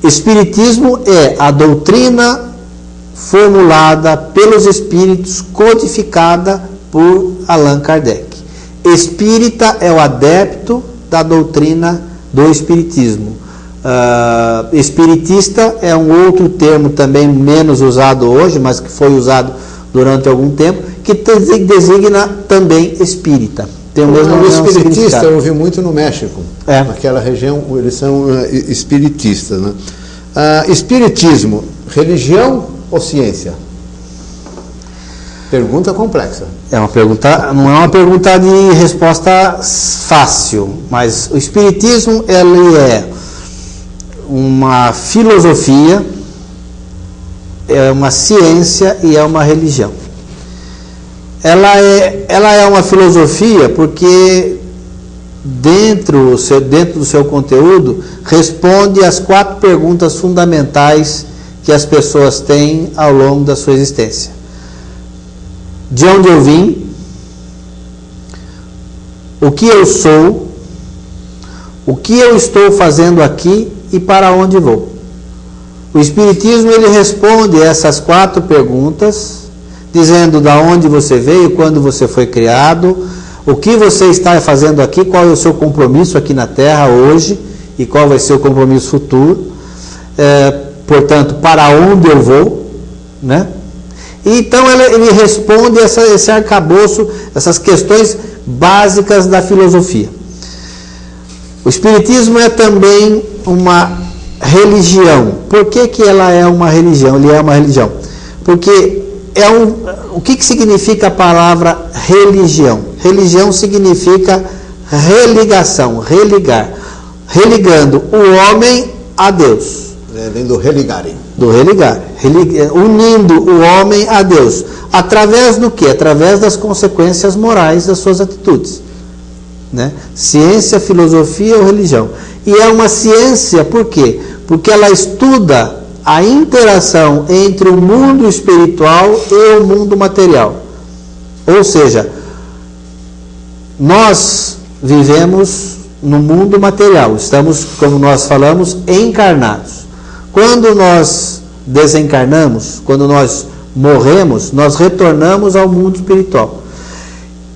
espiritismo é a doutrina formulada pelos espíritos, codificada por Allan Kardec. Espírita é o adepto da doutrina do espiritismo. Espiritista é um outro termo também menos usado hoje, mas que foi usado durante algum tempo, que designa também espírita. Tem o mesmo espiritista eu ouvi muito no México. Naquela região eles são espiritistas, né? Espiritismo, religião ou ciência? Pergunta complexa. É uma pergunta, não é uma pergunta de resposta fácil, mas o espiritismo ele é uma filosofia, é uma ciência e é uma religião. Ela é uma filosofia porque dentro do seu conteúdo responde às 4 perguntas fundamentais que as pessoas têm ao longo da sua existência. De onde eu vim? O que eu sou? O que eu estou fazendo aqui e para onde vou? O Espiritismo ele responde essas 4 perguntas, dizendo da onde você veio, quando você foi criado, o que você está fazendo aqui, qual é o seu compromisso aqui na Terra hoje e qual vai ser o compromisso futuro. Portanto, para onde eu vou, né? Então ele responde esse arcabouço, essas questões básicas da filosofia. O Espiritismo é também uma religião. Por que ela é uma religião? Ele é uma religião. Porque o que significa a palavra religião? Religião significa religação, religar. Religando o homem a Deus. Vem do religarem. Do religar. Unindo o homem a Deus. Através do quê? Através das consequências morais das suas atitudes. Né? Ciência, filosofia ou religião. E é uma ciência, por quê? Porque ela estuda a interação entre o mundo espiritual e o mundo material. Ou seja, nós vivemos no mundo material, estamos, como nós falamos, encarnados. Quando nós desencarnamos, quando nós morremos, nós retornamos ao mundo espiritual.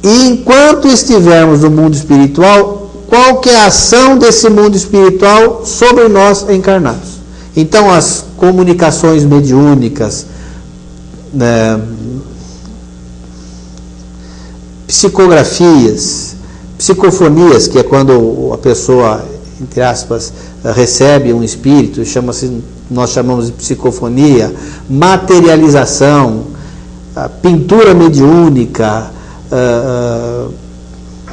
E enquanto estivermos no mundo espiritual, qual que é a ação desse mundo espiritual sobre nós encarnados? Então, as comunicações mediúnicas, psicografias, psicofonias, que é quando a pessoa, entre aspas, recebe um espírito, nós chamamos de psicofonia, materialização, pintura mediúnica,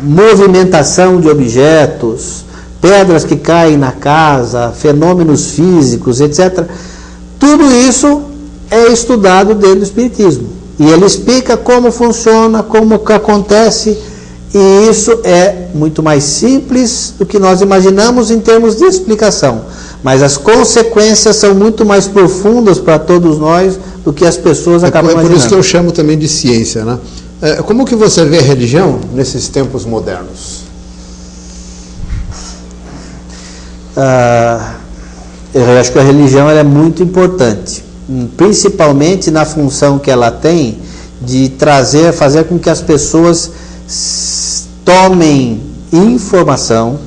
movimentação de objetos, pedras que caem na casa, fenômenos físicos, etc. Tudo isso é estudado dentro do Espiritismo. E ele explica como funciona, como que acontece, e isso é muito mais simples do que nós imaginamos em termos de explicação. Mas as consequências são muito mais profundas para todos nós do que as pessoas acabam imaginando. É por isso que eu chamo também de ciência, né? Como que você vê a religião nesses tempos modernos? Eu acho que a religião ela é muito importante, principalmente na função que ela tem de fazer com que as pessoas tomem informação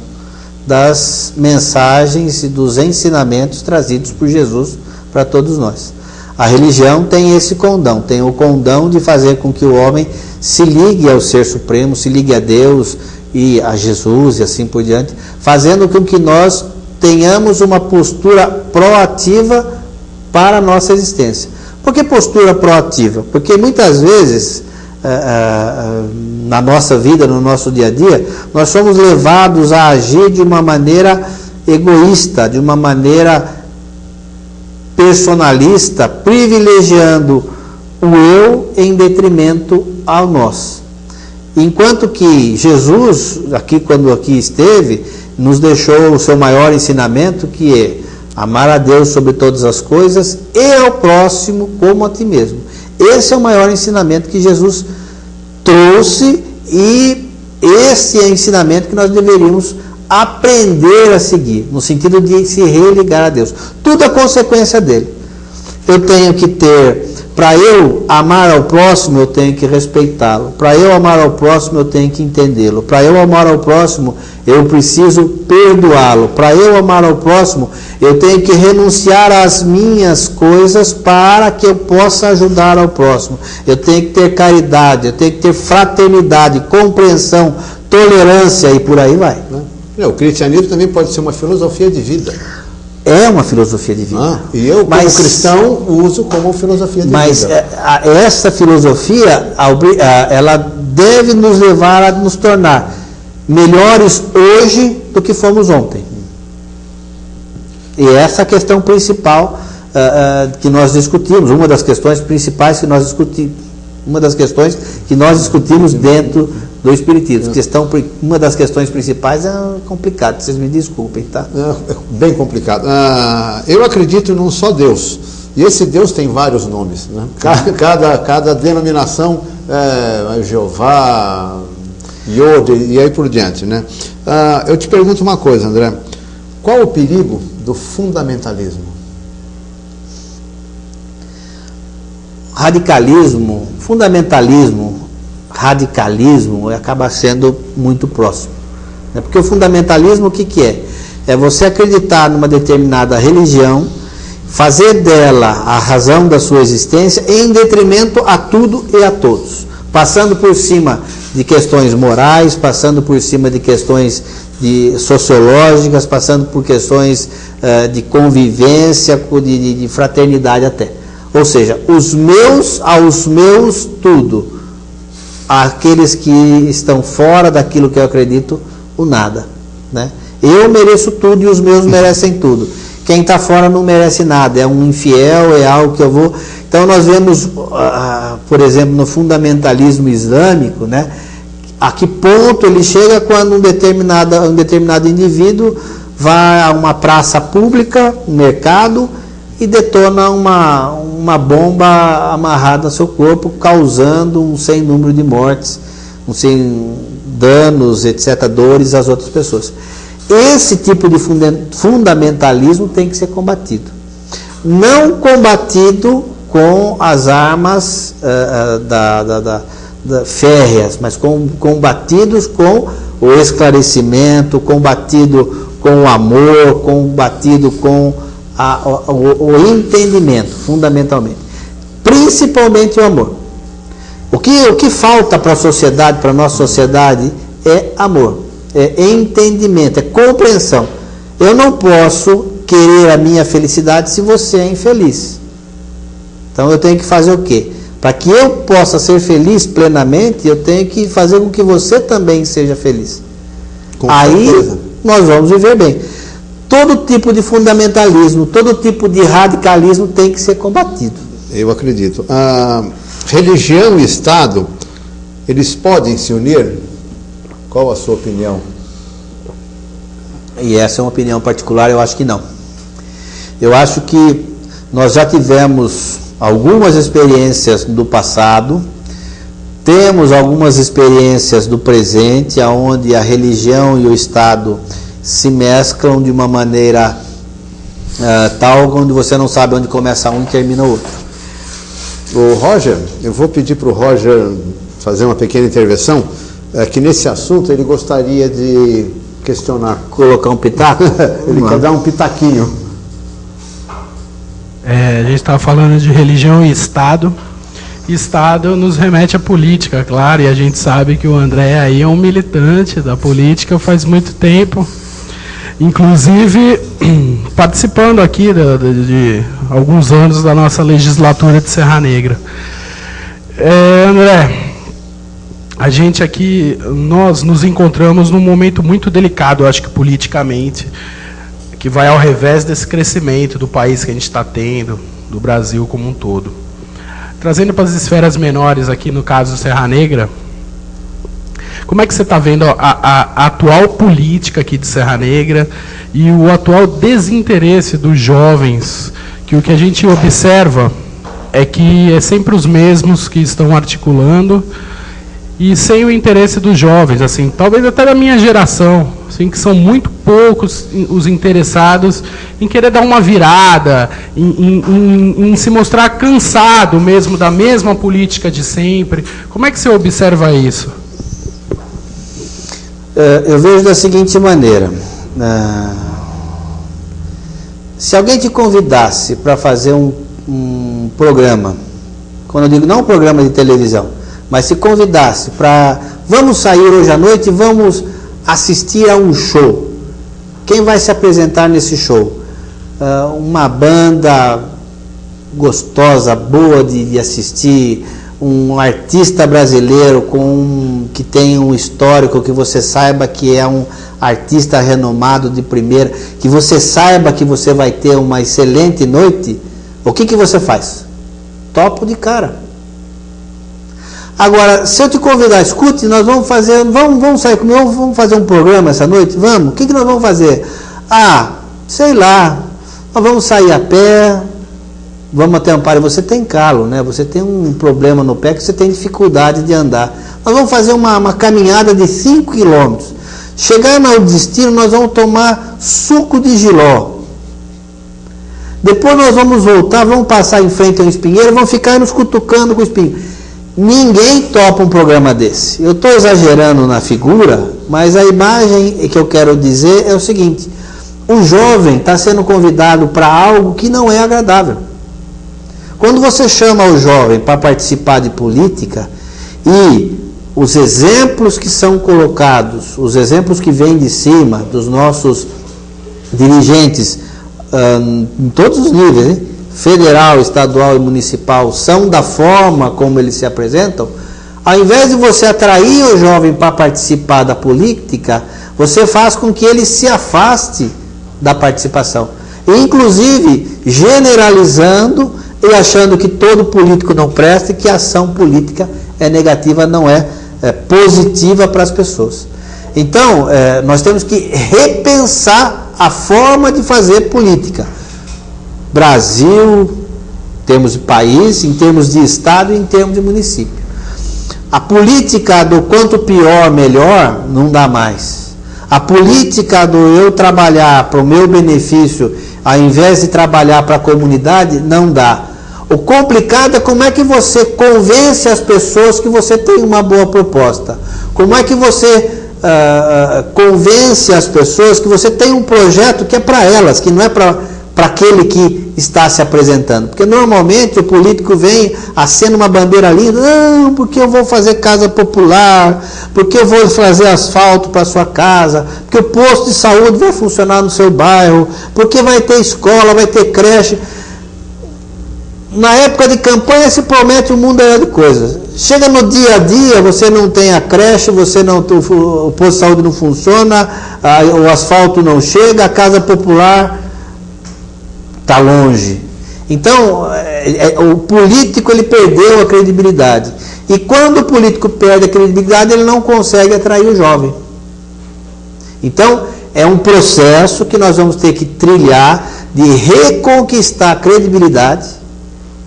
das mensagens e dos ensinamentos trazidos por Jesus para todos nós. A religião tem esse condão, tem o condão de fazer com que o homem se ligue ao Ser Supremo, se ligue a Deus e a Jesus e assim por diante, fazendo com que nós tenhamos uma postura proativa para a nossa existência. Por que postura proativa? Porque muitas vezes, na nossa vida, no nosso dia a dia, nós somos levados a agir de uma maneira egoísta, de uma maneira personalista, privilegiando o eu em detrimento ao nós. Enquanto que Jesus, quando aqui esteve, nos deixou o seu maior ensinamento, que é amar a Deus sobre todas as coisas e ao próximo como a ti mesmo. Esse é o maior ensinamento que Jesus trouxe, e esse é o ensinamento que nós deveríamos aprender a seguir, no sentido de se religar a Deus. Tudo é consequência dele. Eu tenho que ter, para eu amar ao próximo, eu tenho que respeitá-lo. Para eu amar ao próximo, eu tenho que entendê-lo. Para eu amar ao próximo, eu preciso perdoá-lo. Para eu amar ao próximo, eu tenho que renunciar às minhas coisas para que eu possa ajudar ao próximo. Eu tenho que ter caridade, eu tenho que ter fraternidade, compreensão, tolerância, e por aí vai. O cristianismo também pode ser uma filosofia de vida. É uma filosofia de vida. E eu, como cristão, uso como filosofia de vida. Mas essa filosofia, ela deve nos levar a nos tornar melhores hoje do que fomos ontem. E essa é a questão principal que nós discutimos, uma das questões principais que nós discutimos, dentro do Espiritismo. Uma das questões principais é complicada, vocês me desculpem, tá? É bem complicado. Eu acredito num só Deus, e esse Deus tem vários nomes, né? Cada denominação, Jeová, Yod, e aí por diante, né? Eu te pergunto uma coisa, André, qual o perigo do fundamentalismo? Radicalismo acaba sendo muito próximo. Porque o fundamentalismo, o que é? É você acreditar numa determinada religião, fazer dela a razão da sua existência em detrimento a tudo e a todos, passando por cima de questões morais, passando por cima de questões sociológicas, passando por questões de convivência, de fraternidade até. Ou seja, os meus aos meus tudo. Aqueles que estão fora daquilo que eu acredito, o nada. Né? Eu mereço tudo e os meus merecem tudo. Quem está fora não merece nada, é um infiel, é algo que eu vou... Então nós vemos, por exemplo, no fundamentalismo islâmico, né, a que ponto ele chega quando um determinado indivíduo vai a uma praça pública, um mercado, e detona uma bomba amarrada ao seu corpo, causando um sem número de mortes, um sem danos, etc., dores às outras pessoas. Esse tipo de fundamentalismo tem que ser combatido. Não combatido com as armas férreas, mas combatidos com o esclarecimento, combatido com o amor, combatido com o entendimento, fundamentalmente. Principalmente o amor. O que falta para a sociedade, para a nossa sociedade, é amor, é entendimento, é compreensão. Eu não posso querer a minha felicidade se você é infeliz. Então eu tenho que fazer o quê? Para que eu possa ser feliz plenamente, eu tenho que fazer com que você também seja feliz. Aí nós vamos viver bem. Todo tipo de fundamentalismo, todo tipo de radicalismo tem que ser combatido. Eu acredito. Religião e Estado, eles podem se unir? Qual a sua opinião? E essa é uma opinião particular, eu acho que não. Eu acho que nós já tivemos algumas experiências do passado, temos algumas experiências do presente, onde a religião e o Estado se mesclam de uma maneira tal, onde você não sabe onde começa um e termina o outro. O Roger, eu vou pedir para o Roger fazer uma pequena intervenção, que nesse assunto ele gostaria de questionar. Colocar um pitaco? Ele quer dar um pitaquinho. A gente estava falando de religião e Estado. Estado nos remete à política, claro, e a gente sabe que o André aí é um militante da política faz muito tempo. Inclusive, participando aqui de alguns anos da nossa legislatura de Serra Negra. André, a gente aqui, nós nos encontramos num momento muito delicado, eu acho que politicamente, que vai ao revés desse crescimento do país que a gente está tendo, do Brasil como um todo. Trazendo para as esferas menores aqui, no caso do Serra Negra, como é que você está vendo a atual política aqui de Serra Negra e o atual desinteresse dos jovens, que o que a gente observa é que é sempre os mesmos que estão articulando e sem o interesse dos jovens, assim, talvez até da minha geração, assim, que são muito poucos os interessados em querer dar uma virada, em se mostrar cansado mesmo da mesma política de sempre. Como é que você observa isso? Eu vejo da seguinte maneira, se alguém te convidasse para fazer um programa, quando eu digo não um programa de televisão, mas se convidasse para, vamos sair hoje à noite e vamos assistir a um show, quem vai se apresentar nesse show? Uma banda gostosa, boa de assistir, um artista brasileiro que tem um histórico, que você saiba que é um artista renomado de primeira, que você saiba que você vai ter uma excelente noite, o que você faz? Topo de cara. Agora, se eu te convidar, escute, nós vamos fazer, vamos sair comigo, vamos fazer um programa essa noite? Vamos? O que nós vamos fazer? Sei lá, nós vamos sair a pé, vamos até Amparo. Você tem calo, né? Você tem um problema no pé que você tem dificuldade de andar. Nós vamos fazer uma caminhada de 5 quilômetros. Chegar no destino, nós vamos tomar suco de jiló. Depois nós vamos voltar, vamos passar em frente ao espinheiro, vamos ficar nos cutucando com o espinho. Ninguém topa um programa desse. Eu estou exagerando na figura, mas a imagem que eu quero dizer é o seguinte: o jovem está sendo convidado para algo que não é agradável. Quando você chama o jovem para participar de política e os exemplos que são colocados, os exemplos que vêm de cima dos nossos dirigentes, em todos os níveis, hein? Federal, estadual e municipal, são da forma como eles se apresentam, ao invés de você atrair o jovem para participar da política, você faz com que ele se afaste da participação. Inclusive, generalizando e achando que todo político não presta e que a ação política é negativa, não é positiva para as pessoas. Então, nós temos que repensar a forma de fazer política. Brasil, em termos de país, em termos de estado e em termos de município. A política do quanto pior, melhor, não dá mais. A política do eu trabalhar para o meu benefício, ao invés de trabalhar para a comunidade, não dá. O complicado é como é que você convence as pessoas que você tem uma boa proposta. Como é que você convence as pessoas que você tem um projeto que é para elas, que não é para aquele que está se apresentando. Porque normalmente o político vem acena uma bandeira linda, não, porque eu vou fazer casa popular, porque eu vou fazer asfalto para a sua casa, porque o posto de saúde vai funcionar no seu bairro, porque vai ter escola, vai ter creche. Na época de campanha se promete um mundo de coisas. Chega no dia a dia, você não tem a creche, o posto de saúde não funciona, o asfalto não chega, a casa popular está longe. Então, o político ele perdeu a credibilidade. E quando o político perde a credibilidade, ele não consegue atrair o jovem. Então, é um processo que nós vamos ter que trilhar de reconquistar a credibilidade,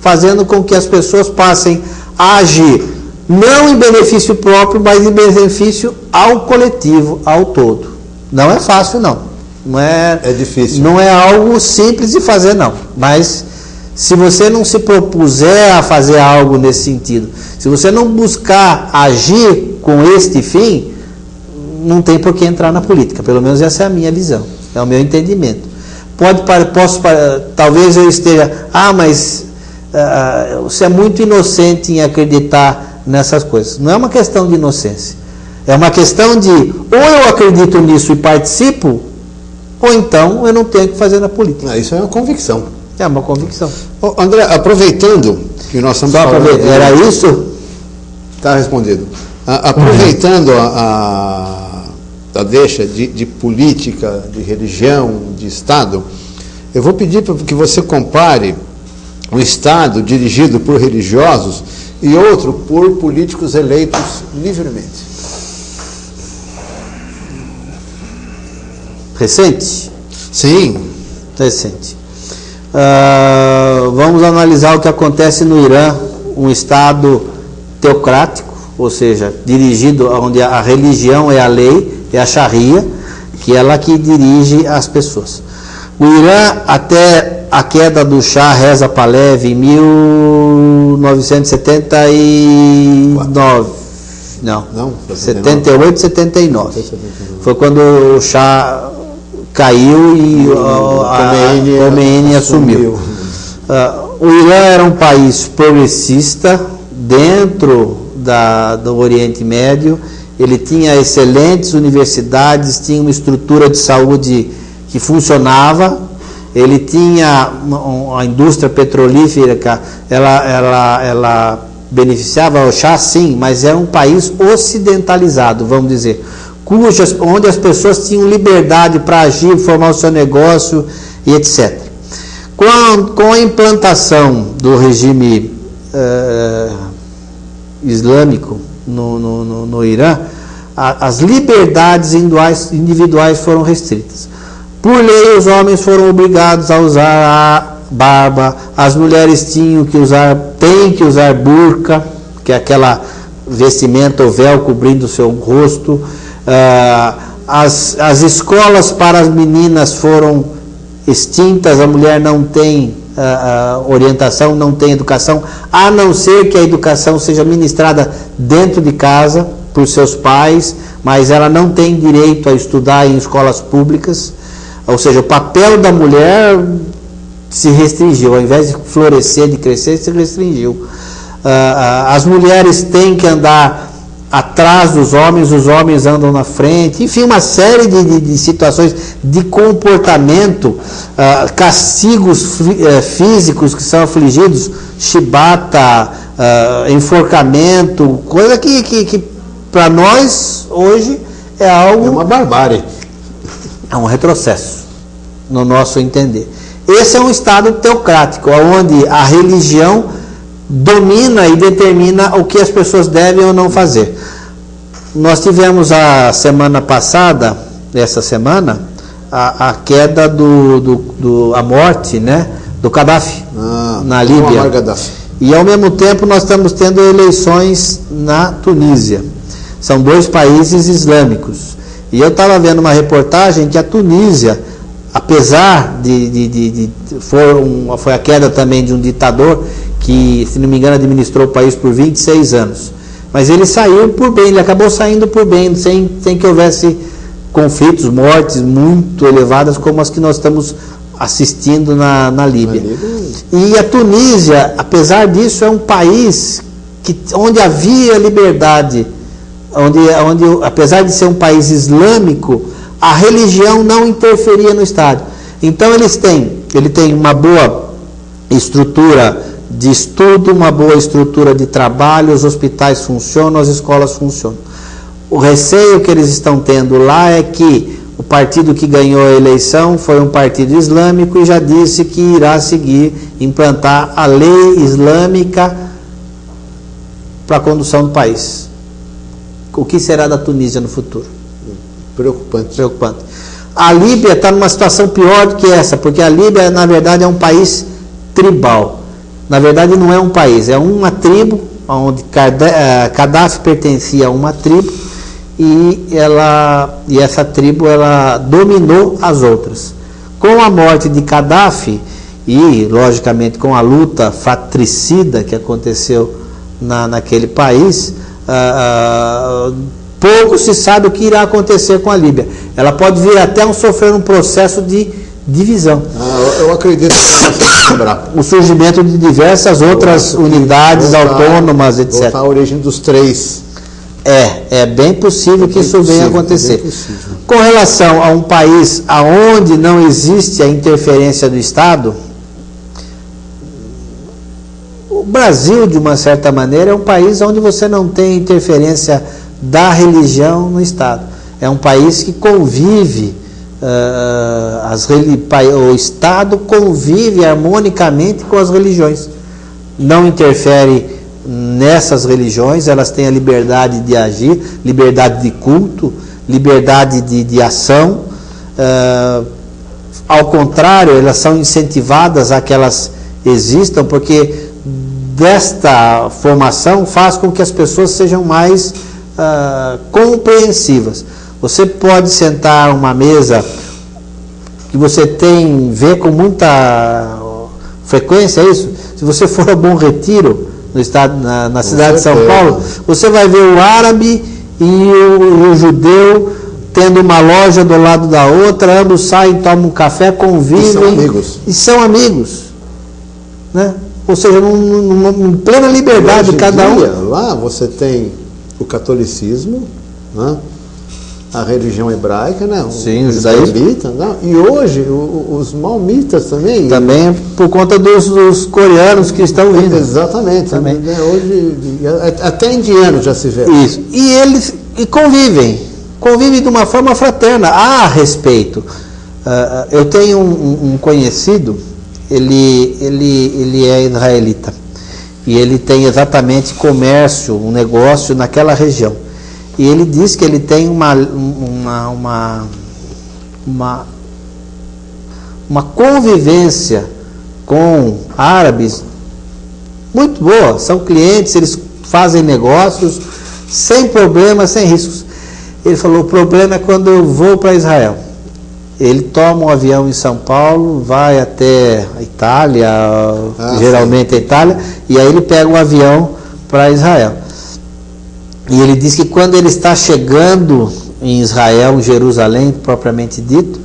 fazendo com que as pessoas passem a agir não em benefício próprio, mas em benefício ao coletivo, ao todo. Não é fácil, não. É difícil. Não é algo simples de fazer, não. Mas se você não se propuser a fazer algo nesse sentido, se você não buscar agir com este fim, não tem por que entrar na política. Pelo menos essa é a minha visão, é o meu entendimento. Talvez eu esteja, mas você é muito inocente em acreditar nessas coisas. Não é uma questão de inocência. É uma questão de, ou eu acredito nisso e participo, ou então eu não tenho que fazer na política. Isso é uma convicção. É uma convicção. André, aproveitando que nós estamos falando... Era isso? Está respondido. Aproveitando a deixa de política, de religião, de Estado, eu vou pedir para que você compare um Estado dirigido por religiosos e outro por políticos eleitos livremente. Recente? Sim. Recente. Vamos analisar o que acontece no Irã, um Estado teocrático, ou seja, dirigido onde a religião é a lei, é a Sharia, que é ela que dirige as pessoas. O Irã, até a queda do Shah Reza Pahlavi em 1979, não 78, 79. Foi quando o Shah caiu e Khomeini assumiu. O Irã era um país progressista dentro do Oriente Médio. Ele tinha excelentes universidades, tinha uma estrutura de saúde que funcionava. Ele tinha a indústria petrolífera, ela beneficiava o Shah, sim, mas era um país ocidentalizado, vamos dizer, onde as pessoas tinham liberdade para agir, formar o seu negócio e etc. Com a implantação do regime islâmico no Irã, as liberdades individuais foram restritas. Por lei, os homens foram obrigados a usar a barba, as mulheres têm que usar burca, que é aquela vestimenta ou véu cobrindo o seu rosto. As escolas para as meninas foram extintas, a mulher não tem orientação, não tem educação, a não ser que a educação seja ministrada dentro de casa por seus pais, mas ela não tem direito a estudar em escolas públicas. Ou seja, o papel da mulher se restringiu, ao invés de florescer, de crescer, se restringiu. As mulheres têm que andar atrás dos homens, os homens andam na frente, enfim, uma série de situações de comportamento, castigos físicos que são afligidos, chibata, enforcamento, coisa que para nós hoje é algo... É uma barbárie. É um retrocesso, no nosso entender. Esse é um Estado teocrático, onde a religião domina e determina o que as pessoas devem ou não fazer. Nós tivemos a semana passada, essa semana, a queda a morte, né, do Gaddafi na Líbia. E ao mesmo tempo nós estamos tendo eleições na Tunísia. São dois países islâmicos. E eu estava vendo uma reportagem que a Tunísia, apesar foi a queda também de um ditador que, se não me engano, administrou o país por 26 anos. Mas ele saiu por bem, ele acabou saindo por bem, sem que houvesse conflitos, mortes muito elevadas como as que nós estamos assistindo na Líbia. E a Tunísia, apesar disso, é um país onde havia liberdade, onde apesar de ser um país islâmico, a religião não interferia no Estado. Então ele tem uma boa estrutura de estudo, uma boa estrutura de trabalho, os hospitais funcionam, as escolas funcionam. O receio que eles estão tendo lá é que o partido que ganhou a eleição foi um partido islâmico e já disse que irá implantar a lei islâmica para a condução do país. O que será da Tunísia no futuro? Preocupante. A Líbia está numa situação pior do que essa, porque a Líbia, na verdade, é um país tribal. Na verdade, não é um país, é uma tribo, onde Gaddafi pertencia a uma tribo, e essa tribo ela dominou as outras. Com a morte de Gaddafi, e, logicamente, com a luta fratricida que aconteceu naquele país, pouco se sabe o que irá acontecer com a Líbia. Ela pode vir até sofrer um processo de divisão. Eu acredito que o surgimento de diversas outras unidades autônomas, etc. Voltar à origem dos três. É bem possível que isso venha a acontecer. Com relação a um país onde não existe a interferência do Estado, Brasil, de uma certa maneira, é um país onde você não tem interferência da religião no Estado. É um país que convive, o Estado convive harmonicamente com as religiões. Não interfere nessas religiões, elas têm a liberdade de agir, liberdade de culto, liberdade de ação. Ao contrário, elas são incentivadas a que elas existam, porque desta formação faz com que as pessoas sejam mais compreensivas. Você pode sentar uma mesa que você vê com muita frequência isso. Se você for a Bom Retiro, no estado, na cidade de São Paulo, você vai ver o árabe e o judeu tendo uma loja do lado da outra, ambos saem, tomam um café, convivem e são amigos, né? Ou seja, em plena liberdade, cada um. Lá você tem o catolicismo, né? A religião hebraica, né? Sim, o judaísmo. Né? E hoje os maomitas também. Também por conta dos coreanos que estão vindo. Exatamente. Também. Né? Hoje, até indianos já se vê. Isso. E eles convivem de uma forma fraterna. Há respeito. Eu tenho um conhecido, ele é israelita. E ele tem exatamente comércio, um negócio naquela região. E ele diz que ele tem uma convivência com árabes muito boa. São clientes, eles fazem negócios sem problemas, sem riscos. Ele falou, o problema é quando eu vou para Israel. Ele toma um avião em São Paulo, vai até a Itália, geralmente a Itália, e aí ele pega um avião para Israel. E ele diz que quando ele está chegando em Israel, em Jerusalém, propriamente dito,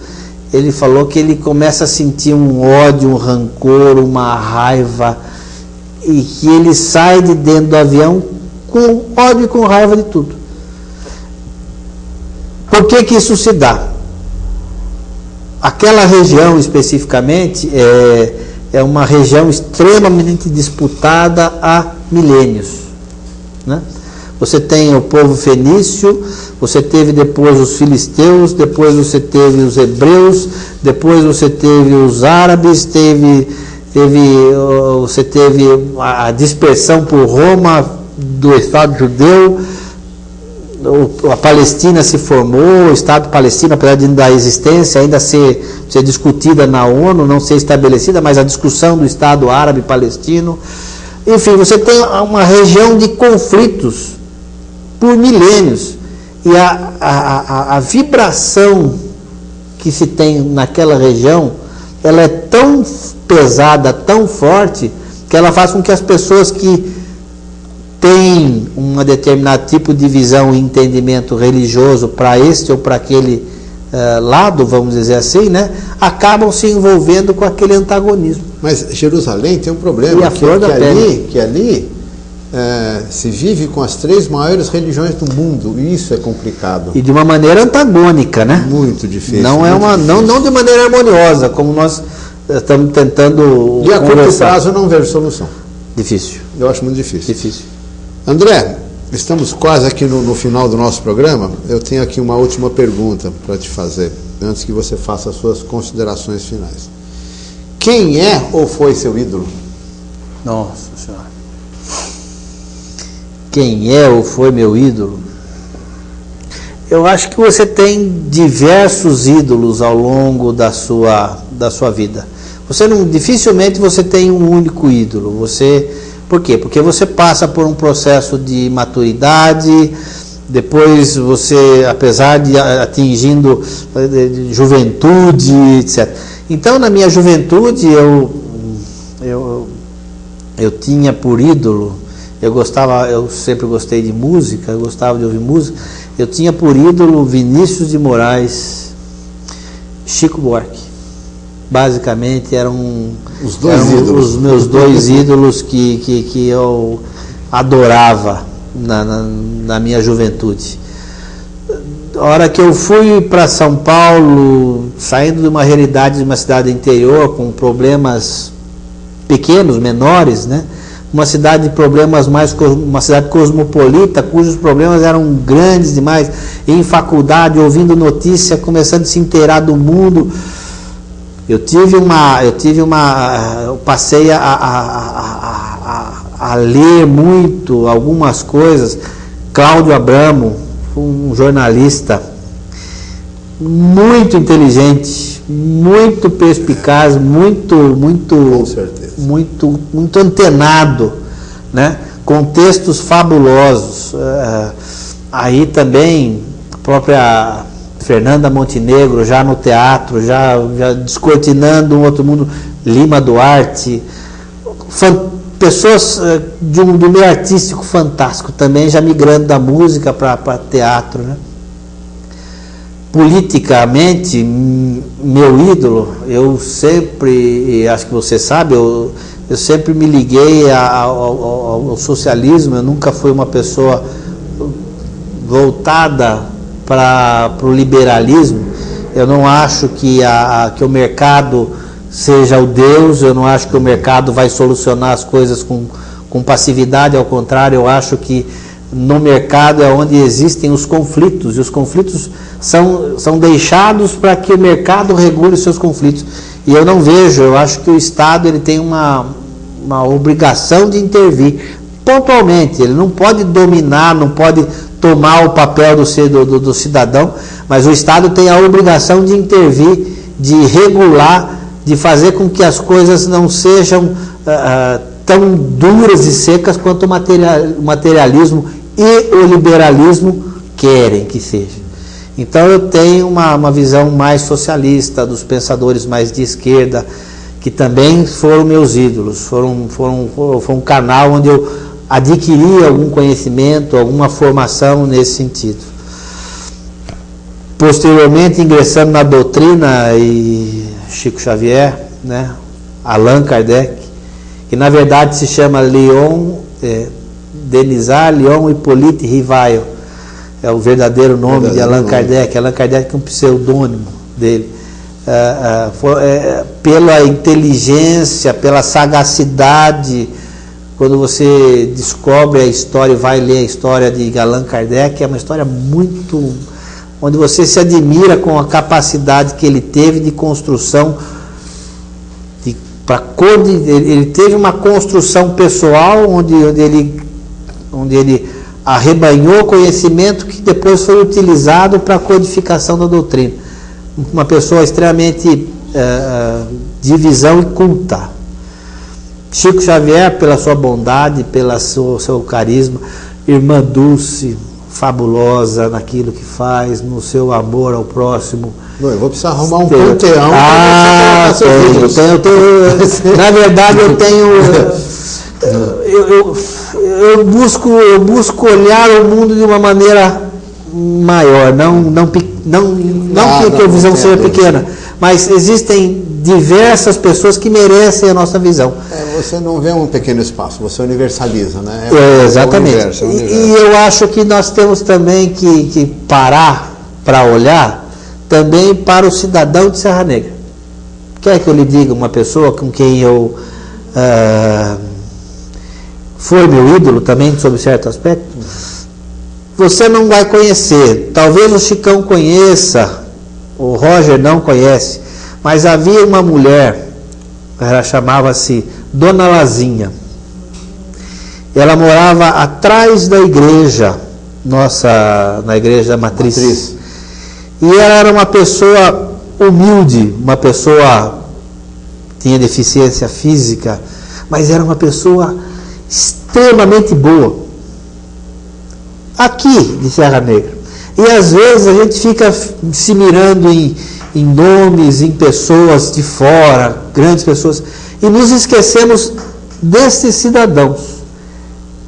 ele falou que ele começa a sentir um ódio, um rancor, uma raiva, e que ele sai de dentro do avião com ódio e com raiva de tudo. Por que isso se dá? Aquela região especificamente é uma região extremamente disputada há milênios, né? Você tem o povo fenício, você teve depois os filisteus, depois você teve os hebreus, depois você teve os árabes, você teve a dispersão por Roma do Estado judeu, a Palestina se formou, o Estado palestino, apesar de da existência ainda ser discutida na ONU, não ser estabelecida, mas a discussão do Estado árabe palestino. Enfim, você tem uma região de conflitos por milênios, e a vibração que se tem naquela região, ela é tão pesada, tão forte, que ela faz com que as pessoas que têm um determinado tipo de visão e entendimento religioso para este ou para aquele lado, vamos dizer assim, né, acabam se envolvendo com aquele antagonismo. Mas Jerusalém tem um problema, e a flor da pele. que ali se vive com as 3 maiores religiões do mundo, e isso é complicado. E de uma maneira antagônica, né? Muito difícil. Não de maneira harmoniosa, como nós estamos tentando e a curto prazo não vejo solução. Difícil. Eu acho muito difícil. Difícil. André, estamos quase aqui no final do nosso programa. Eu tenho aqui uma última pergunta para te fazer, antes que você faça as suas considerações finais. Quem é ou foi seu ídolo? Nossa Senhora. Quem é ou foi meu ídolo? Eu acho que você tem diversos ídolos ao longo da sua vida. Dificilmente você tem um único ídolo. Por quê? Porque você passa por um processo de maturidade, depois você, apesar de atingindo juventude, etc. Então, na minha juventude, eu tinha por ídolo, eu sempre gostei de música, eu gostava de ouvir música, eu tinha por ídolo Vinícius de Moraes, Chico Buarque. Basicamente eram os meus 2 ídolos que eu adorava na minha juventude. A hora que eu fui para São Paulo, saindo de uma realidade de uma cidade interior, com problemas pequenos, menores, né? uma cidade de problemas uma cidade cosmopolita, cujos problemas eram grandes demais, em faculdade, ouvindo notícia, começando a se inteirar do mundo. Eu passei a ler muito algumas coisas. Cláudio Abramo, um jornalista muito inteligente, muito perspicaz, Com certeza. muito antenado, né? Com textos fabulosos. Aí também a própria Fernanda Montenegro, já no teatro, já descortinando um outro mundo, Lima Duarte, pessoas do meio artístico fantástico também, já migrando da música para teatro, né? Politicamente, meu ídolo, eu sempre, acho que você sabe, eu sempre me liguei ao socialismo. Eu nunca fui uma pessoa voltada para o liberalismo. Eu não acho que o mercado seja o Deus, eu não acho que o mercado vai solucionar as coisas com passividade. Ao contrário, eu acho que no mercado é onde existem os conflitos, e os conflitos são deixados para que o mercado regule os seus conflitos. E eu não vejo, eu acho que o Estado ele tem uma obrigação de intervir pontualmente. Ele não pode dominar, não pode tomar o papel do cidadão, mas o Estado tem a obrigação de intervir, de regular, de fazer com que as coisas não sejam tão duras e secas quanto o materialismo e o liberalismo querem que seja. Então eu tenho uma visão mais socialista, dos pensadores mais de esquerda, que também foram meus ídolos, foi um canal onde eu adquiri algum conhecimento, alguma formação nesse sentido. Posteriormente, ingressando na doutrina, e Chico Xavier, né, Allan Kardec, que na verdade se chama Denisard Leon Hippolyte Rivail, é o verdadeiro nome de Allan Kardec. Allan Kardec é um pseudônimo dele. Pela inteligência, pela sagacidade, quando você descobre a história e vai ler a história de Allan Kardec, é uma história muito... onde você se admira com a capacidade que ele teve de construção. Ele teve uma construção pessoal onde ele arrebanhou conhecimento que depois foi utilizado para a codificação da doutrina. Uma pessoa extremamente de visão e culta. Chico Xavier, pela sua bondade, pelo seu carisma, irmã Dulce, fabulosa naquilo que faz, no seu amor ao próximo. Eu vou precisar arrumar um panteão. Na verdade, eu busco olhar o mundo de uma maneira maior, não que a visão seja pequena, mas existem diversas pessoas que merecem a nossa visão. Você não vê um pequeno espaço, você universaliza, né? Exatamente. E eu acho que nós temos também que parar para olhar também para o cidadão de Serra Negra. Quer que eu lhe diga uma pessoa com quem eu foi meu ídolo também, sob certo aspecto? Você não vai conhecer, talvez o Chicão conheça, o Roger não conhece, mas havia uma mulher, ela chamava-se Dona Lazinha. Ela morava atrás da igreja, na igreja matriz. E ela era uma pessoa humilde, uma pessoa tinha deficiência física, mas era uma pessoa extremamente boa. Aqui de Serra Negra. E às vezes a gente fica se mirando em nomes, em pessoas de fora, grandes pessoas, e nos esquecemos desses cidadãos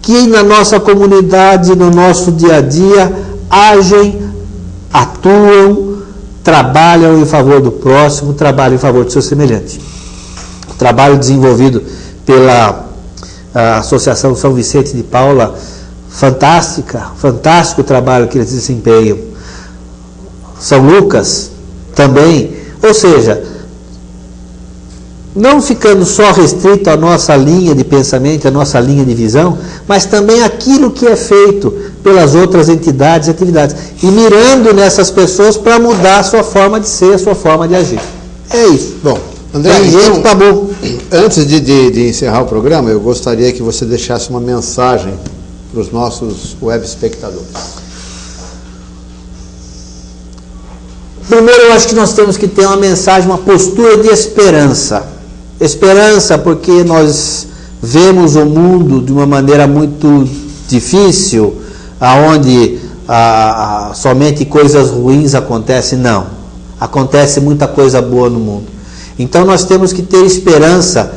que na nossa comunidade, no nosso dia a dia, agem, atuam, trabalham em favor do próximo, trabalham em favor do seu semelhante. O trabalho desenvolvido pela Associação São Vicente de Paula, fantástico trabalho que eles desempenham. São Lucas também, ou seja, não ficando só restrito à nossa linha de pensamento, à nossa linha de visão, mas também aquilo que é feito pelas outras entidades e atividades, e mirando nessas pessoas para mudar a sua forma de ser, a sua forma de agir. É isso. Bom, André, então, tá bom. Antes de encerrar o programa, eu gostaria que você deixasse uma mensagem para os nossos web espectadores. Primeiro, eu acho que nós temos que ter uma mensagem, uma postura de esperança. Esperança porque nós vemos o mundo de uma maneira muito difícil, aonde somente coisas ruins acontecem. Não, acontece muita coisa boa no mundo. Então nós temos que ter esperança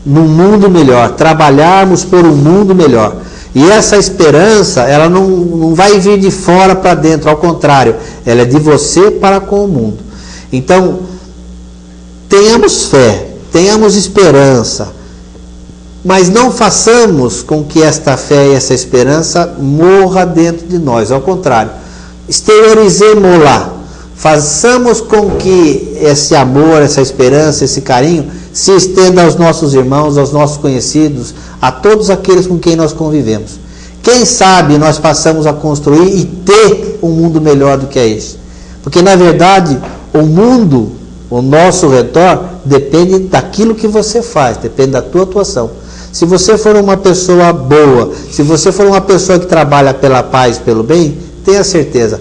num mundo melhor, trabalharmos por um mundo melhor. E essa esperança, ela não vai vir de fora para dentro, ao contrário, ela é de você para com o mundo. Então, tenhamos fé, tenhamos esperança, mas não façamos com que esta fé e essa esperança morra dentro de nós, ao contrário, exteriorizemos-la, façamos com que esse amor, essa esperança, esse carinho se estenda aos nossos irmãos, aos nossos conhecidos, a todos aqueles com quem nós convivemos. Quem sabe nós passamos a construir e ter um mundo melhor do que é esse. Porque, na verdade, o mundo, o nosso redor, depende daquilo que você faz, depende da tua atuação. Se você for uma pessoa boa, se você for uma pessoa que trabalha pela paz, pelo bem, tenha certeza,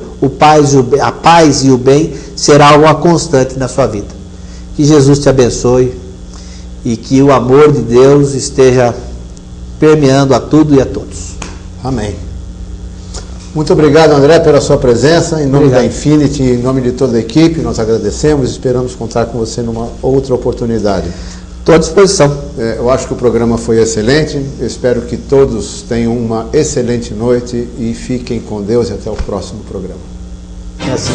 a paz e o bem será uma constante na sua vida. Que Jesus te abençoe e que o amor de Deus esteja permeando a tudo e a todos. Amém. Muito obrigado, André, pela sua presença. Em nome da Infinity, em nome de toda a equipe, nós agradecemos e esperamos contar com você numa outra oportunidade. Estou à disposição. Eu acho que o programa foi excelente. Eu espero que todos tenham uma excelente noite e fiquem com Deus e até o próximo programa. É assim.